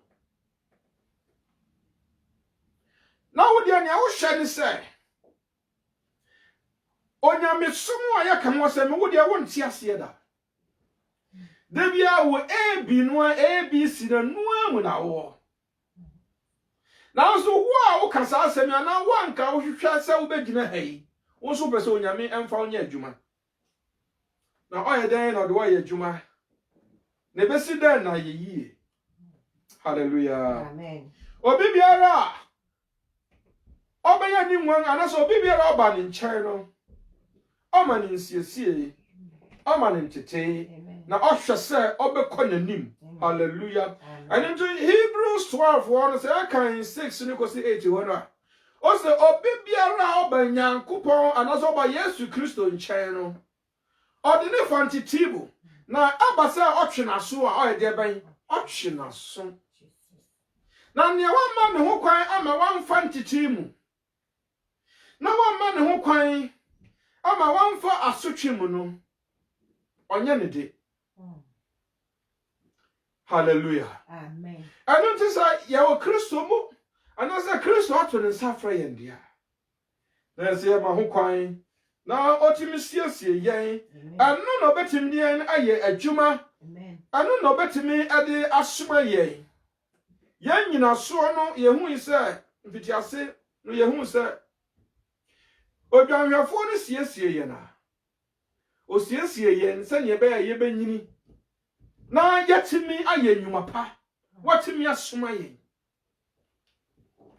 na wo de anya wo hwe ne se onyame sumu a yaka mo se me wo de wo nti ase da Debia wo A B no A B C na no amu na wo. Na so wo a wo kasa asemi na wo anka wo hwehwe se wo begina hai. Wo so pese onyame emfa onye adwuma. Na oye den na de wo ye adwuma. Na besi den na ye yie. Hallelujah. Amen. Obi biara obenya ni nwan anaso obi biara oba ni nkyɛn no. O ma ni nsiesie. O ma ni ntete. Na ohwe se obekọ nanim hallelujah and into Hebrews 12 one say akan 6 ni ko si 8 wona o se obi biara obanyankopon anaso oba Yesu Kristo nkyɛn no ode ne fantitibu na abasa otwe na so a o de ban otwe na so na ne wa ma me ho kwan ama wan fantitimu na wa ma ne ho kwan ama wan fa asotwe mu no onye ne de hallelujah Amen. I don't think ya o Kristo mu anasa Kristo ato ne safra yendia na se ma ho kwan na otimi siesie yen anu no betimi yen aye adwuma anu no betimi ade asoma yen nyina so no yehu ise mfitiase no yehu se odwanhwefo no siesie yen na o siesie yen se ne be ye benyini na yetimi aye nnwuma pa watimi asoma yen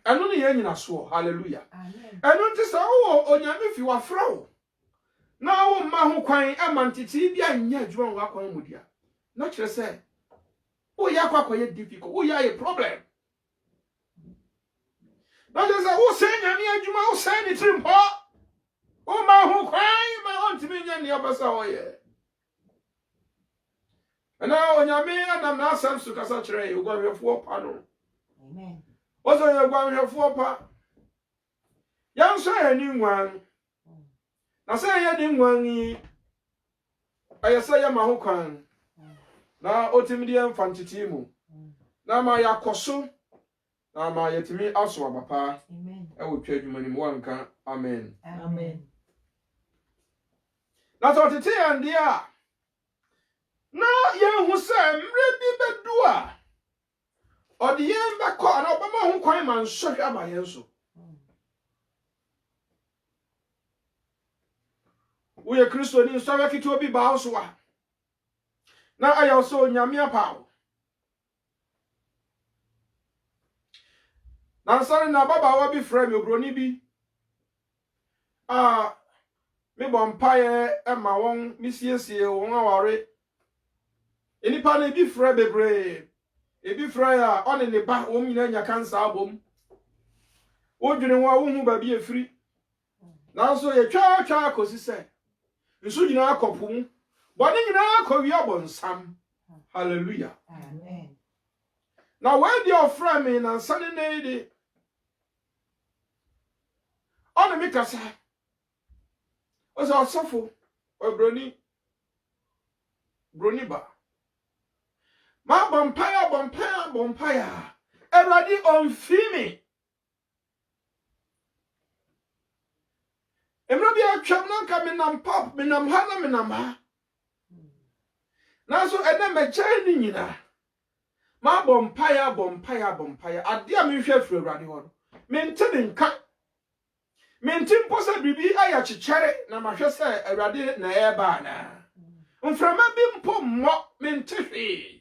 anu ne yen nyina so hallelujah anu nti se wo onyame fi wafra wo na wo ma ho kwan amantiti bia nya adwuma wo akwan mudia na kire se wo ya kwakoye difficult wo ya a problem na je se wo se nyame adwuma wo se ni trimpo wo ma ho kwan ma ontimi nya ne obasa wo ye ana onyame anam na asam su kasa kire ye ogwanhwefo pa no amen ozo ye ogwanhwefo pa yanso ya ni nwan na se ya ni nwan yi ayesa ya ma ho kwan na otimidi emfantiti mu na ma yakoso na ma yetimi aso abapa amen e wo twa adwuma ni mu wanka amen amen na so tete ande a na yehu se mre bi bedu a ode yen bekọ na obama ho kwan man sohwe aba yen so wo ye kristo ni sohwe kiti obi ba so a na ayo so nyame apawo na sare na baba wa bi frame obroni bi me bompaye e ma won misiesie won aware enipa na bi fra bebre ebi fra ya one ne ba won nyina nya kansa abom wodwene wa wo hu ba bi efiri na so ye twa akosi se nsu nyina akopum bone nyina akowi abonsam hallelujah amen na where the frame na sane na ide on me kasa ozo asofo obroni ba ma bompaya eradi onfimi emra bia twam na ka menam pop menam ha na menam ha na so ene meche ni nyina ma bompaya ade a menhwe afiri erade ho mente ne nka mente mposa bibi aya chichere na mahwe se erade na eba na mframa bi mpo mo mente hwe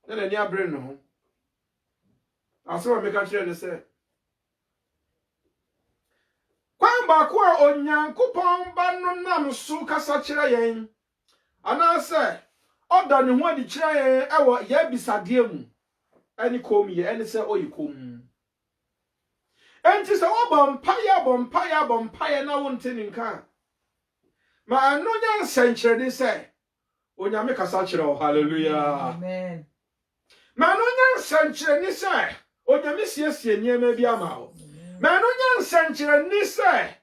na ni abre no ho aso me ka kire ne se kwan ba ko a onyankopon ba no nam so kasa kire yen ana se oda ne ho adi kire yen ewo ya bisade mu ani kom ye eni se oyikom enti se wo bompaya na wonte ni nka ma anu nya nsenkyere ni se onyame kasa kire o hallelujah amen ma anu nya nsenkyere ni se onyame siesie niema bi ama o ma anu nya nsenkyere ni se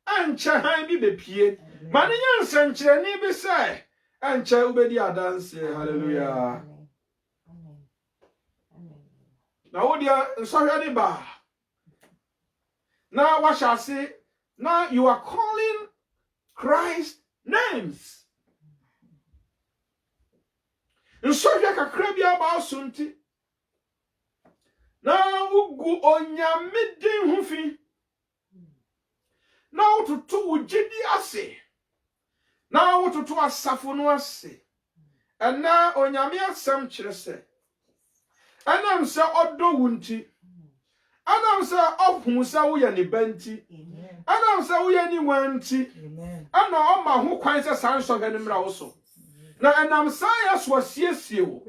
anche han bi bepie ma anu nya nsenkyere ni bi se anche ubedi adanse hallelujah na wodia nsohwe ni ba na washasi now you are calling Christ names nsohwe kakra bia ba sunti na ugu onyame din hu fi na ututu ugidi ase na ututu asafo no ase ena onyame asem kire se anam se odo wunti anam se opun se wo ye ne banti anam se wo ye ni wanti ana o ma ho kwan se san so ga ne mra wo so na anam sa ya so asiesie wo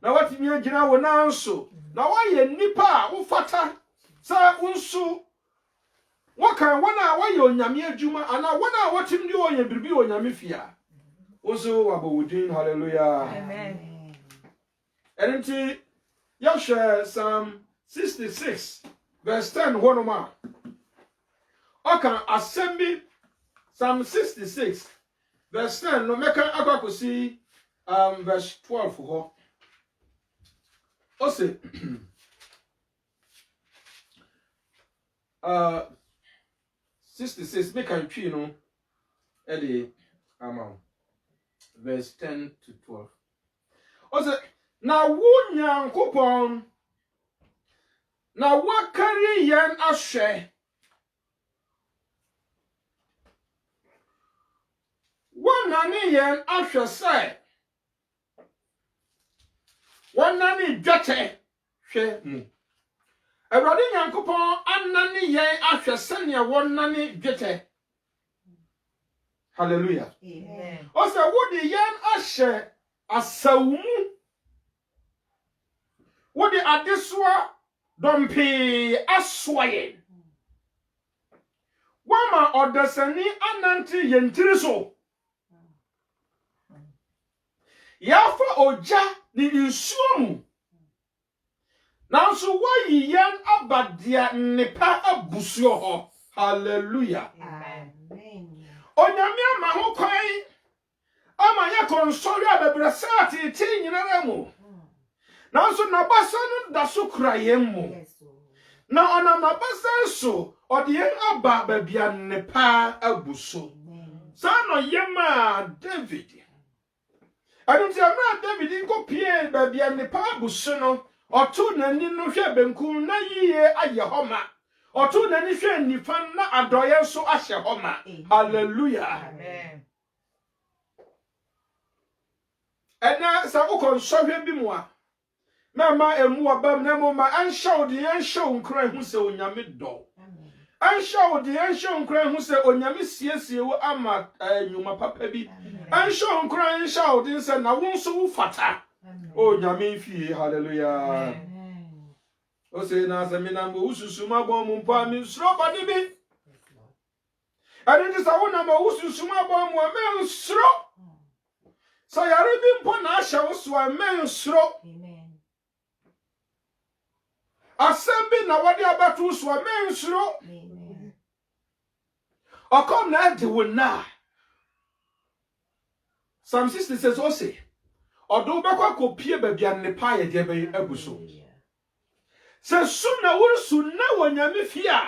na watimi agina wo na nso na wo ye nipa wo fata sa unsu wo kan wona wo ye onyame adwuma ana wona wotim di wo ye birbi onyame fia wo so wabodin hallelujah amen enti Yahweh Psalm 66 verse 10 honoma okan assembly Psalm 66 verse 10 no meka akwakosi verse 12 ho ose 66 make a tree no Eddie amount verse 10 to 12. Also, now one young coupon now what carry yan ashe one nanny yan ashe say one nanny jate she Awurade Nyankopɔn anane yɛn ahwɛ sɛnea wɔnane dwetɛ. Hallelujah. Amen. Ɔsɛ wode yɛn ahyɛ asaw mu. Wode adesoa dɔmpee asoa yɛn. Wama ɔdasani anante yɛn tiri so. Yɛafa ogya ne nsuo mu. Nanso wayi yan abadia nepa abusuo ho. Hallelujah. Amen. Onyame ama ho kwan ama ya konsori abebrasati ti nyinara mu. Nanso nabasa no da so kura yem mu. Na ona nabasa so ode yen aba babia nepa abuso. Sa no yema David. Adunti amra David ko pie babia nepa abuso no. Otu nani no hwe benkum na yiye aye homa. Otu nani hwe nifa na adoye so ahye homa. Hallelujah. Amen. Ena sa ukonsɔhwe bi mu a. Mama emu abam na mo ma anhyew de anhyew nkran hu se onyame dɔ. Anhyew de anhyew nkran hu se onyame siesie wo ama nyuma papa bi. Anhyew nkran anhyew de se na wo nso wo fata. Oh, nyame fie, hallelujah. Amen. O say na se mi na mo ususuma bɔ mu mpa mi sro ba de bi. Ade ti sa wo na mo ususuma bɔ mu me sro. So yare bi mpo na ahye wo so a me sro. Amen. Asɛm bi na wɔde abato so a me sro. Amen. Okom na de wo na. Psalm 60 says o say Odo bekwa kopie babia nepa ye de be aguso. Se su na wusu na wonyame fia.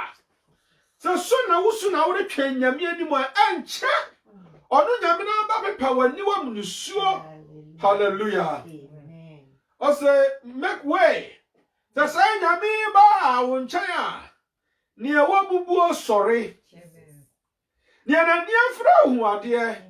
Se su na wusu na wore twa nyame anim a enche. Ono nyame na ba pepa wani wa munusuo. Hallelujah. Amen. O say make way. Se say nyame ba wo nchan a ne ewa bubuo sore. Ne na ne afra hu ade.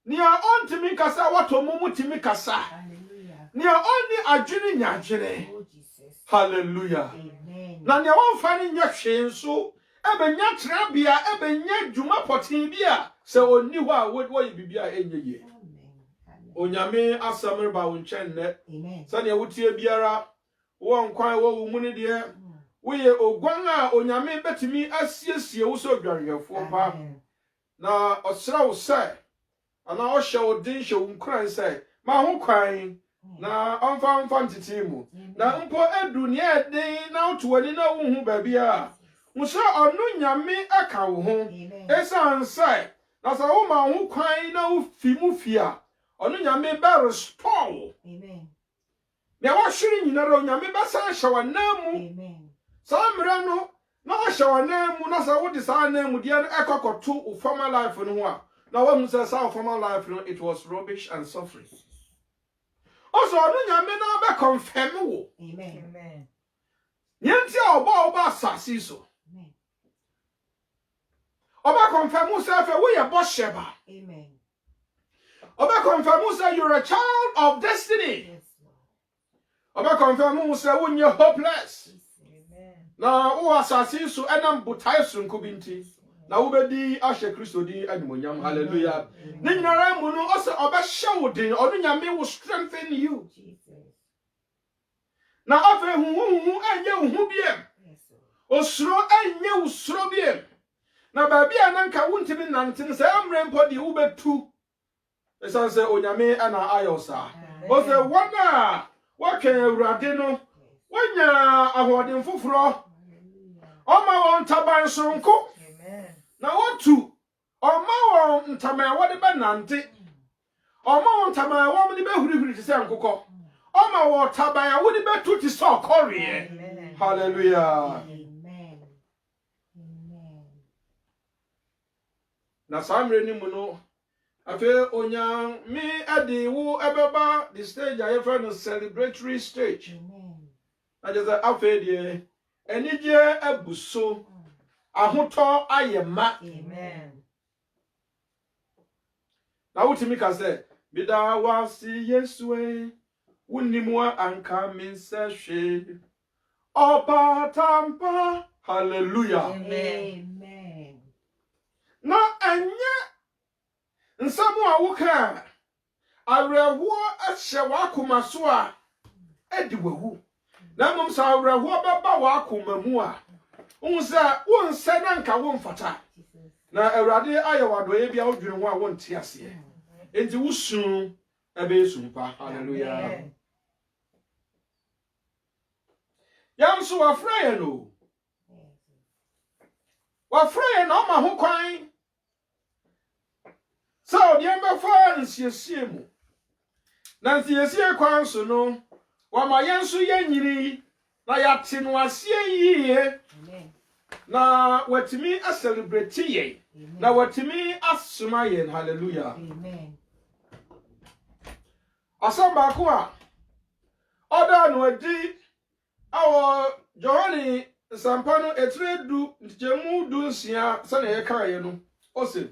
Nia ontimi kasa watomo mutimi kasa. Hallelujah. Nia onni adwene nyadwene. Oh Jesus. Hallelujah. Amen. Na nia wonfa ne nya hwe nso ebenya trabia ebenya dwuma potin bia se onni ho a wo yibibia enye ye. Amen. Onyame asamre ba wo nchen ne. Amen. Sane wutie biara wo nkwan wo mu ne de wo ye ogwan a onyame betimi asiesie wo so dwarehefo pa. Na osra wo se ana o hye din hye unkran say ma ho kwan na onfa ntiti mu na mpo edu ne edin na otowani na wo hu ba bia muso onu nyame aka wo ho esan say na sa wo ma ho kwan na wo fi mu fia onu nyame ba restore. Amen. Na wo hwere nyinara nyame ba sa hye wa namu. Amen. Sa mra no na hye wa namu na sa wo de sa namu de ekokoto o former life no ho a now when says our former life, you know, it was rubbish and suffering. Also, I don't know about confirm. Amen. Amen. Yanti oba sasiso. Amen. Oba confirm yourself we are boss sheba. Amen. Oba confirm yourself you're a child of destiny. Yes, Lord. Oba confirm yourself when you're hopeless. Amen. Now, who asasiso enam butai sunkubinti. Na ubedi ashe Kristo di animonyam. Hallelujah. Ni nyara mu no ose oba hye din onu nyame will strengthen you. Jesus. Na afa hu anye hu biem. Yes, Lord. Osro anye usro biem. Na ba bia na nka wuntimi nantin se amre mpo di ubetu. Esan se onyame ana ayosa. O se wona wa twen awurade no wonya ahodin foforo. Oma won taban sonko. Na wotu oma won ntama wode be nante. Oma won ntama wo me be hurihuri ti se nkokɔ. Oma wo taban wode be tu ti so kɔre. Hallelujah. Amen. Amen. na samre ni mu no afe onya mi ade wo ebeba the stage I have no celebratory stage. Amen. Na just afe de enije abuso ahoto ayema. Amen. Na wutimi ka say bida wasi Yesu wunimwa anka minsehwe opa tampa hallelujah. Amen. Na anya nsamu a woka awreho ahye wakoma so a edi wahu na mom sa awreho beba wakoma mu a unsa wonse na nka wonfata na awrade ayewadoye bia odwene ho a wonte ase enti wusu ebe sumpa hallelujah. Yanso wafraye no wafraye na ma ho kwan so the embefa nsiesie mu na nsiesie kwan so no wa ma yenso yanyiri na yate no asie yiye na watimi a celebrate ye na watimi asuma ye hallelujah. Amen. Asamba ko a oda no adi awo Johani sampano etredu ntjemu du nsia sana ye kan ye no ose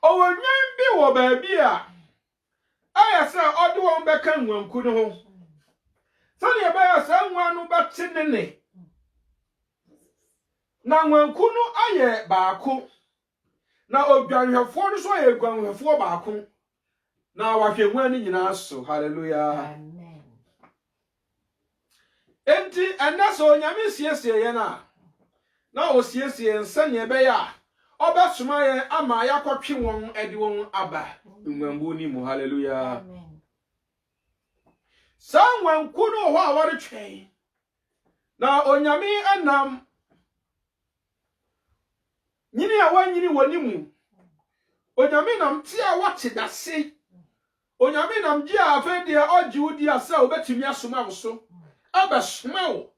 owonyan bi wo baabi a ayasa ode won beka nwanku no ho sana ye ba ya sa nwan no batenene na nwanku no aye baako na odwanhwefo no so aye gwanhwefo baako na wahwe nwan ni nyina so hallelujah. Amen. Enti anaso onyame siesie ye na osiesie nsane ebe ya obesuma ye ama yakotwe won edi won aba nwambu ni mu hallelujah. Amen. Sanwan kuno ho a wore twen na onyame anam nyini a wanyini woni mu onyame nam ti a wate dase onyame nam ji a afedia oji udi asa obetumi asoma wo so abasoma wo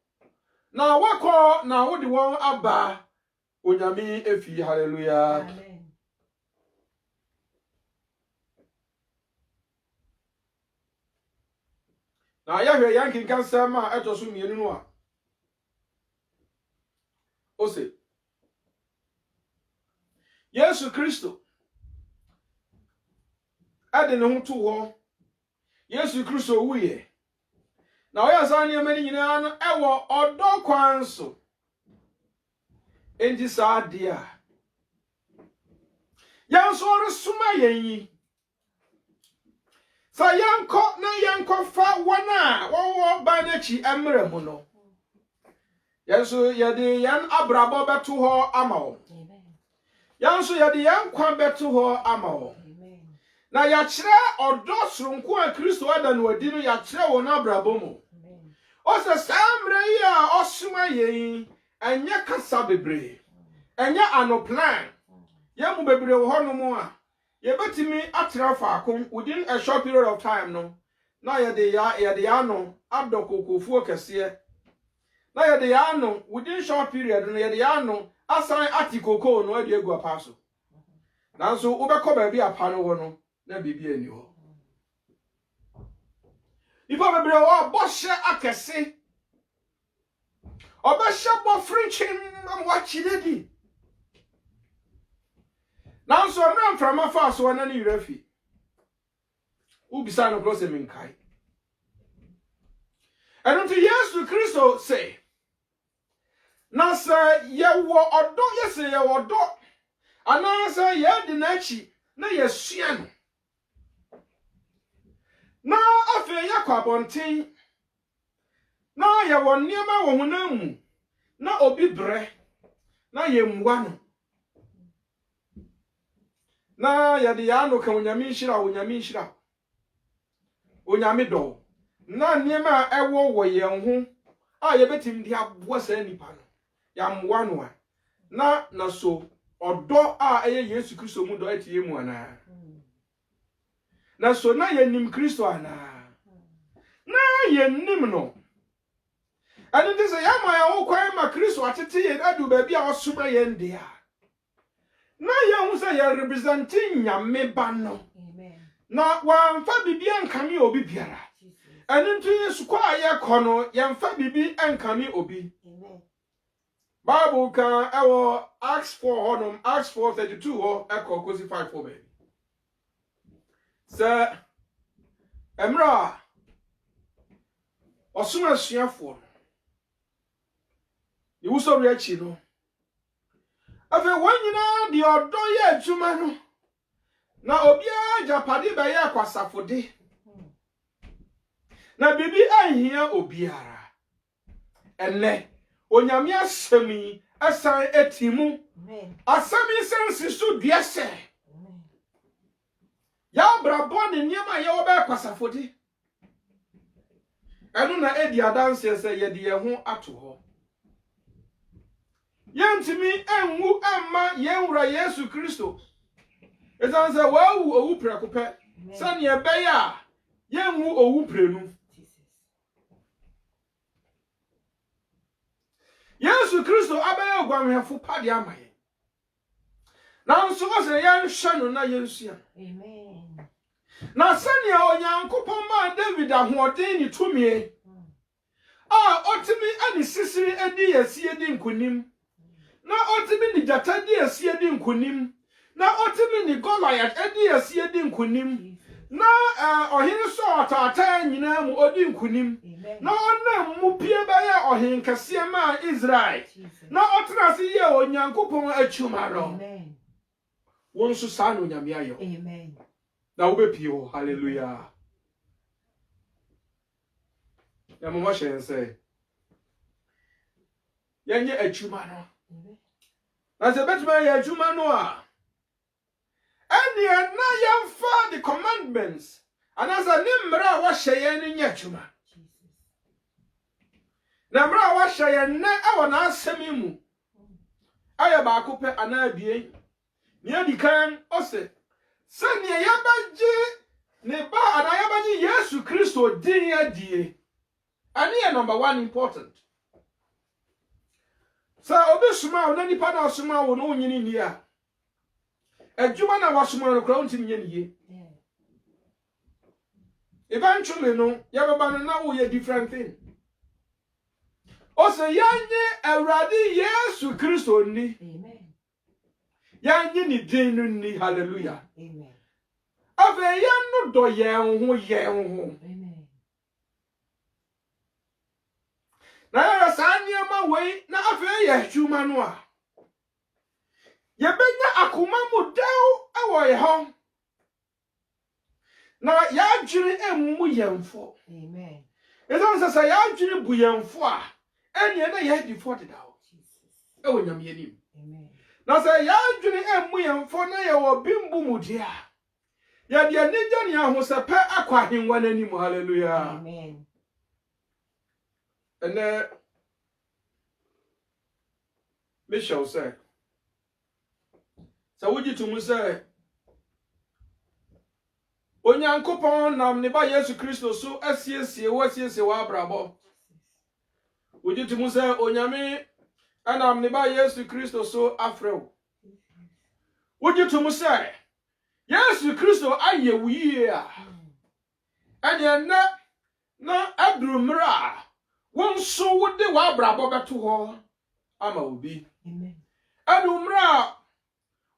na wakọ na wodi won aba onyame efi hallelujah. Amen. Na yahwe yankin kansam a etoso mienu no a ose Yesu Kristo ade ne ho to ho Yesu Kristo wuye na oya sanye mani nyina no ewo odo kwan so enti saadia yanso resuma yenyi sa yanko na yanko fa wana wo banachi emre mu no yanso yede yan abrabo beto ho ama wo yanso yede yan kwa beto ho ama wo na ya kire odo soronko a Kristo ada no adi no ya kire wo na abrabo mu o se samre yi a osuma yen anya kasa bebre anya anoplan yemu bebre wo hono mu a ye betimi atira faako within a short period of time no na yede ya no adokokofuo kese na yede ya no within short period no yede ya no asan atikoko no ade egu apaso nanso ubekọ ba bi apa no wo no na bibia ni ho ipo bebre wo boshe akese obeshe bo frinchin am wachiredi nanso amram from afa so na ni rafi ubisa no close minkai and to Yesu Kristo say na say ye wo odo ye say ye wo do ana say ye di na chi na ye sua no na afi ye kwabonten na ye wo niema wo hunamu na obi bre na ye mwa no na ye de ya no ka onyame nhira onyame do na niema ewo wo ye ho a ye betim di aboa sa nipa no ya mwa no a na so odo a eye Yesu Kristo mu do atie mu ana na so na ye nim Kristo ana na ye nim no ani de se ya ma ya wo kwan ma Kristo atete ye adu ba bi a osuma ye ndia na say you representing nyame ba no. Amen. Na wamfa bibi ankame obi biara. Enu ntu Yesu kwa ye kono yamfa bibi ankame obi. Amen. Bible kan ewo Acts 4 honum Acts 4:32 ho ekọ kosi 5:4 baby. Sir Emra osuma suafo ni wuso reachi no afi wanyina di odo ye adwuma no na obia japade be ye akwasafode na bibi ahia obiara enne onyame asemi asan etimu asemi sensi so duese ya brabo ne niema ye wo be akwasafode enu na edi adanse se ye de ye ho ato ho yentimi enwu amma yenwura Yesu Kristo ezan se wawu owu prekope sane ye be ya yenwu owu prenu Yesu Kristo abaye ogwanhefo pade amaye nanso o se yan hwanu na yensu Amen. na sane onyankopon ma David ahoden ni tumie otimi ani sisiri edi yasie di nkunim na otimi ni jata di yasie di nkunim na otimi ni Goliath edi yasie di nkunim na ohin so atata nyina mu odi nkunim na onna mu pie ba ya ohin kase ma Israel na otena se ye onyankopon achumaro Amen. wonso sa no nyame ayo Amen. na wo be pie hallelujah ya mama shense yenye achuma no na se betuma ya achuma no a eni na yamfa the commandments anasa nimra wa hye ni nya achuma na mra wa hye ne e wona asemi mu aya ba ko pe anabie ni adikan ose sani yabaji ne ba anayabaji Yesu Kristo din adie ani number 1 important. So obesuma wo nani pa na osuma wo no nyini ni a adwuma na wasuma no kra untimi nye niye eventually no yababa no na wo ye different thing o se yanye awrade Yesu Kristo ni Amen. yanye ni din no ni hallelujah Amen. ave yanu do ye ho Amen. na ya sanyema wei na afi ye adwuma no a ye benya akoma mu dew ewo ye ho na ya adwiri emu yemfo Amen. ezan sasa ya adwiri bu yemfo a enie na ye di 40 dawo ewo nyam ye nim Amen. na sa ya adwiri emu yemfo na ye wo bimbu mu dia ya dia nija ni ahosepe akwa henwa nanim hallelujah Amen. And Michelle said, so would you to me say, Onyankopon nam ne ba Yesu Kristo so asiesie wasiesie wa brabo. Would you to me say, Onyame anam ne ba Yesu Kristo so afrew. Would you to me say, Yesu Kristo aye wiye a. And na adrumra won so wode wa brabo beto ho ama obi Amen. adumra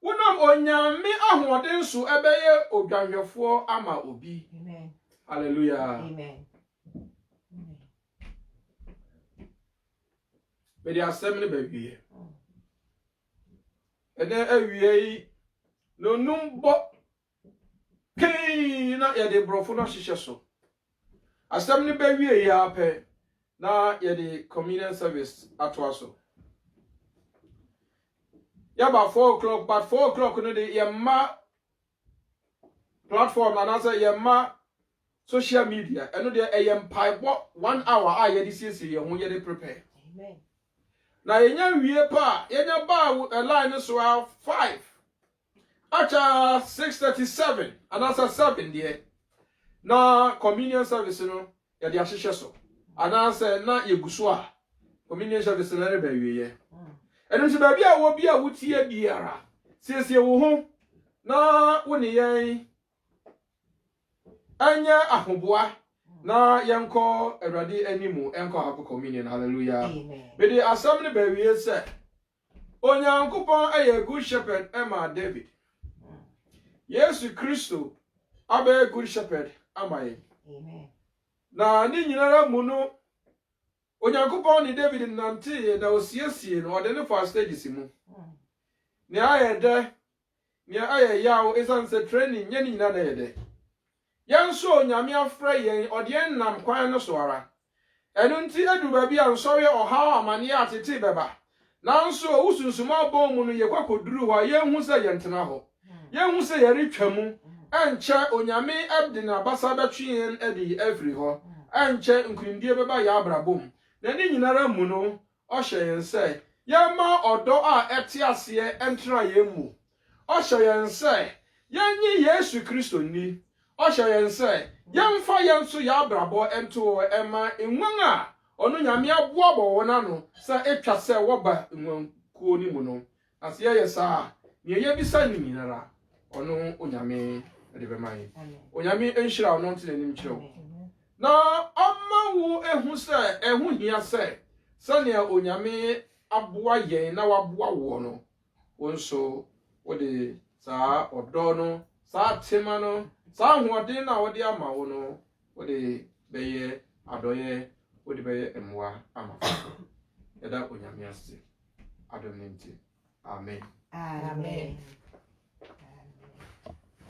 wonam onyame ahoden so ebeye odwanhwefo ama obi Amen. hallelujah Amen. be dia semne ba wie ene awie no numbo kei na ya de brofo no hihye so asemne ba wie ya pe na ye the communion service atwaso ya ba 4 o'clock but 4 o'clock no de yemma platform na na say yemma social media eno de eyempaibo 1 hour a ye de siesie ye ho ye de prepare Amen. na yenya wie pa yenya ba line so 5 acha 6:37 anasa 7 de na communion service no ye de ahihye so anasa na yeguso a communion service na re ba wie ye eno nso ba bia wo bia wutie biara siesie wo ho na woni yen anya ahoboa na yenko Awurade animu enko hapo communion. Hallelujah. Amen. Bedi asam ne ba wie se Onyankopon aye good shepherd Emma David. Yesu Kristo abe good shepherd amaye. Amen. Na ni nyinara mu no Onyankopon ni David nante na osiesie no ode ne for stages mu. Ni ayede ni aye yawo esanse training nye ni nyina na yede. Yanso onyame afra yen ode nam kwan no so ara. Enu nti edu ba bia nsɔre ɔha amane atete beba. Nanso usunsuma bɔ mu no yekwakoduru hɔ yenhu sɛ yentena hɔ. Yenhu sɛ yeretwa mu. Enche onyame abdi na basa betwen edi every hɔ. Enche nkurindie beba ya abrabom. Na ni nyinara mu no ɔhye yen sɛ yema ɔdɔ a ɛte ase entra yemu. Ɔhye yen sɛ yenyi Yesu Kristo ni. Ɔhye yen sɛ yemfa yenso ya abrabɔ ento ema enwan a ono nyame aboabo wona no sɛ etwa sɛ woba enwan kuo ni mu no. Ase ye sa ne ye bisa ni nyinara ono onyame de be man. Onyame enhyira ono nte n'anim kyerɛw. Na amma wo ehu sɛ ehu hia sɛ sane onyame aboa yen na waboa wo no wonso wode saa ɔdɔ no saa tema no saa hoɔden na wode ama wo no wode bɛyɛ adɔyɛ wode bɛyɛ emwa ama yɛda onyame ase adom ne nti amen. Amen.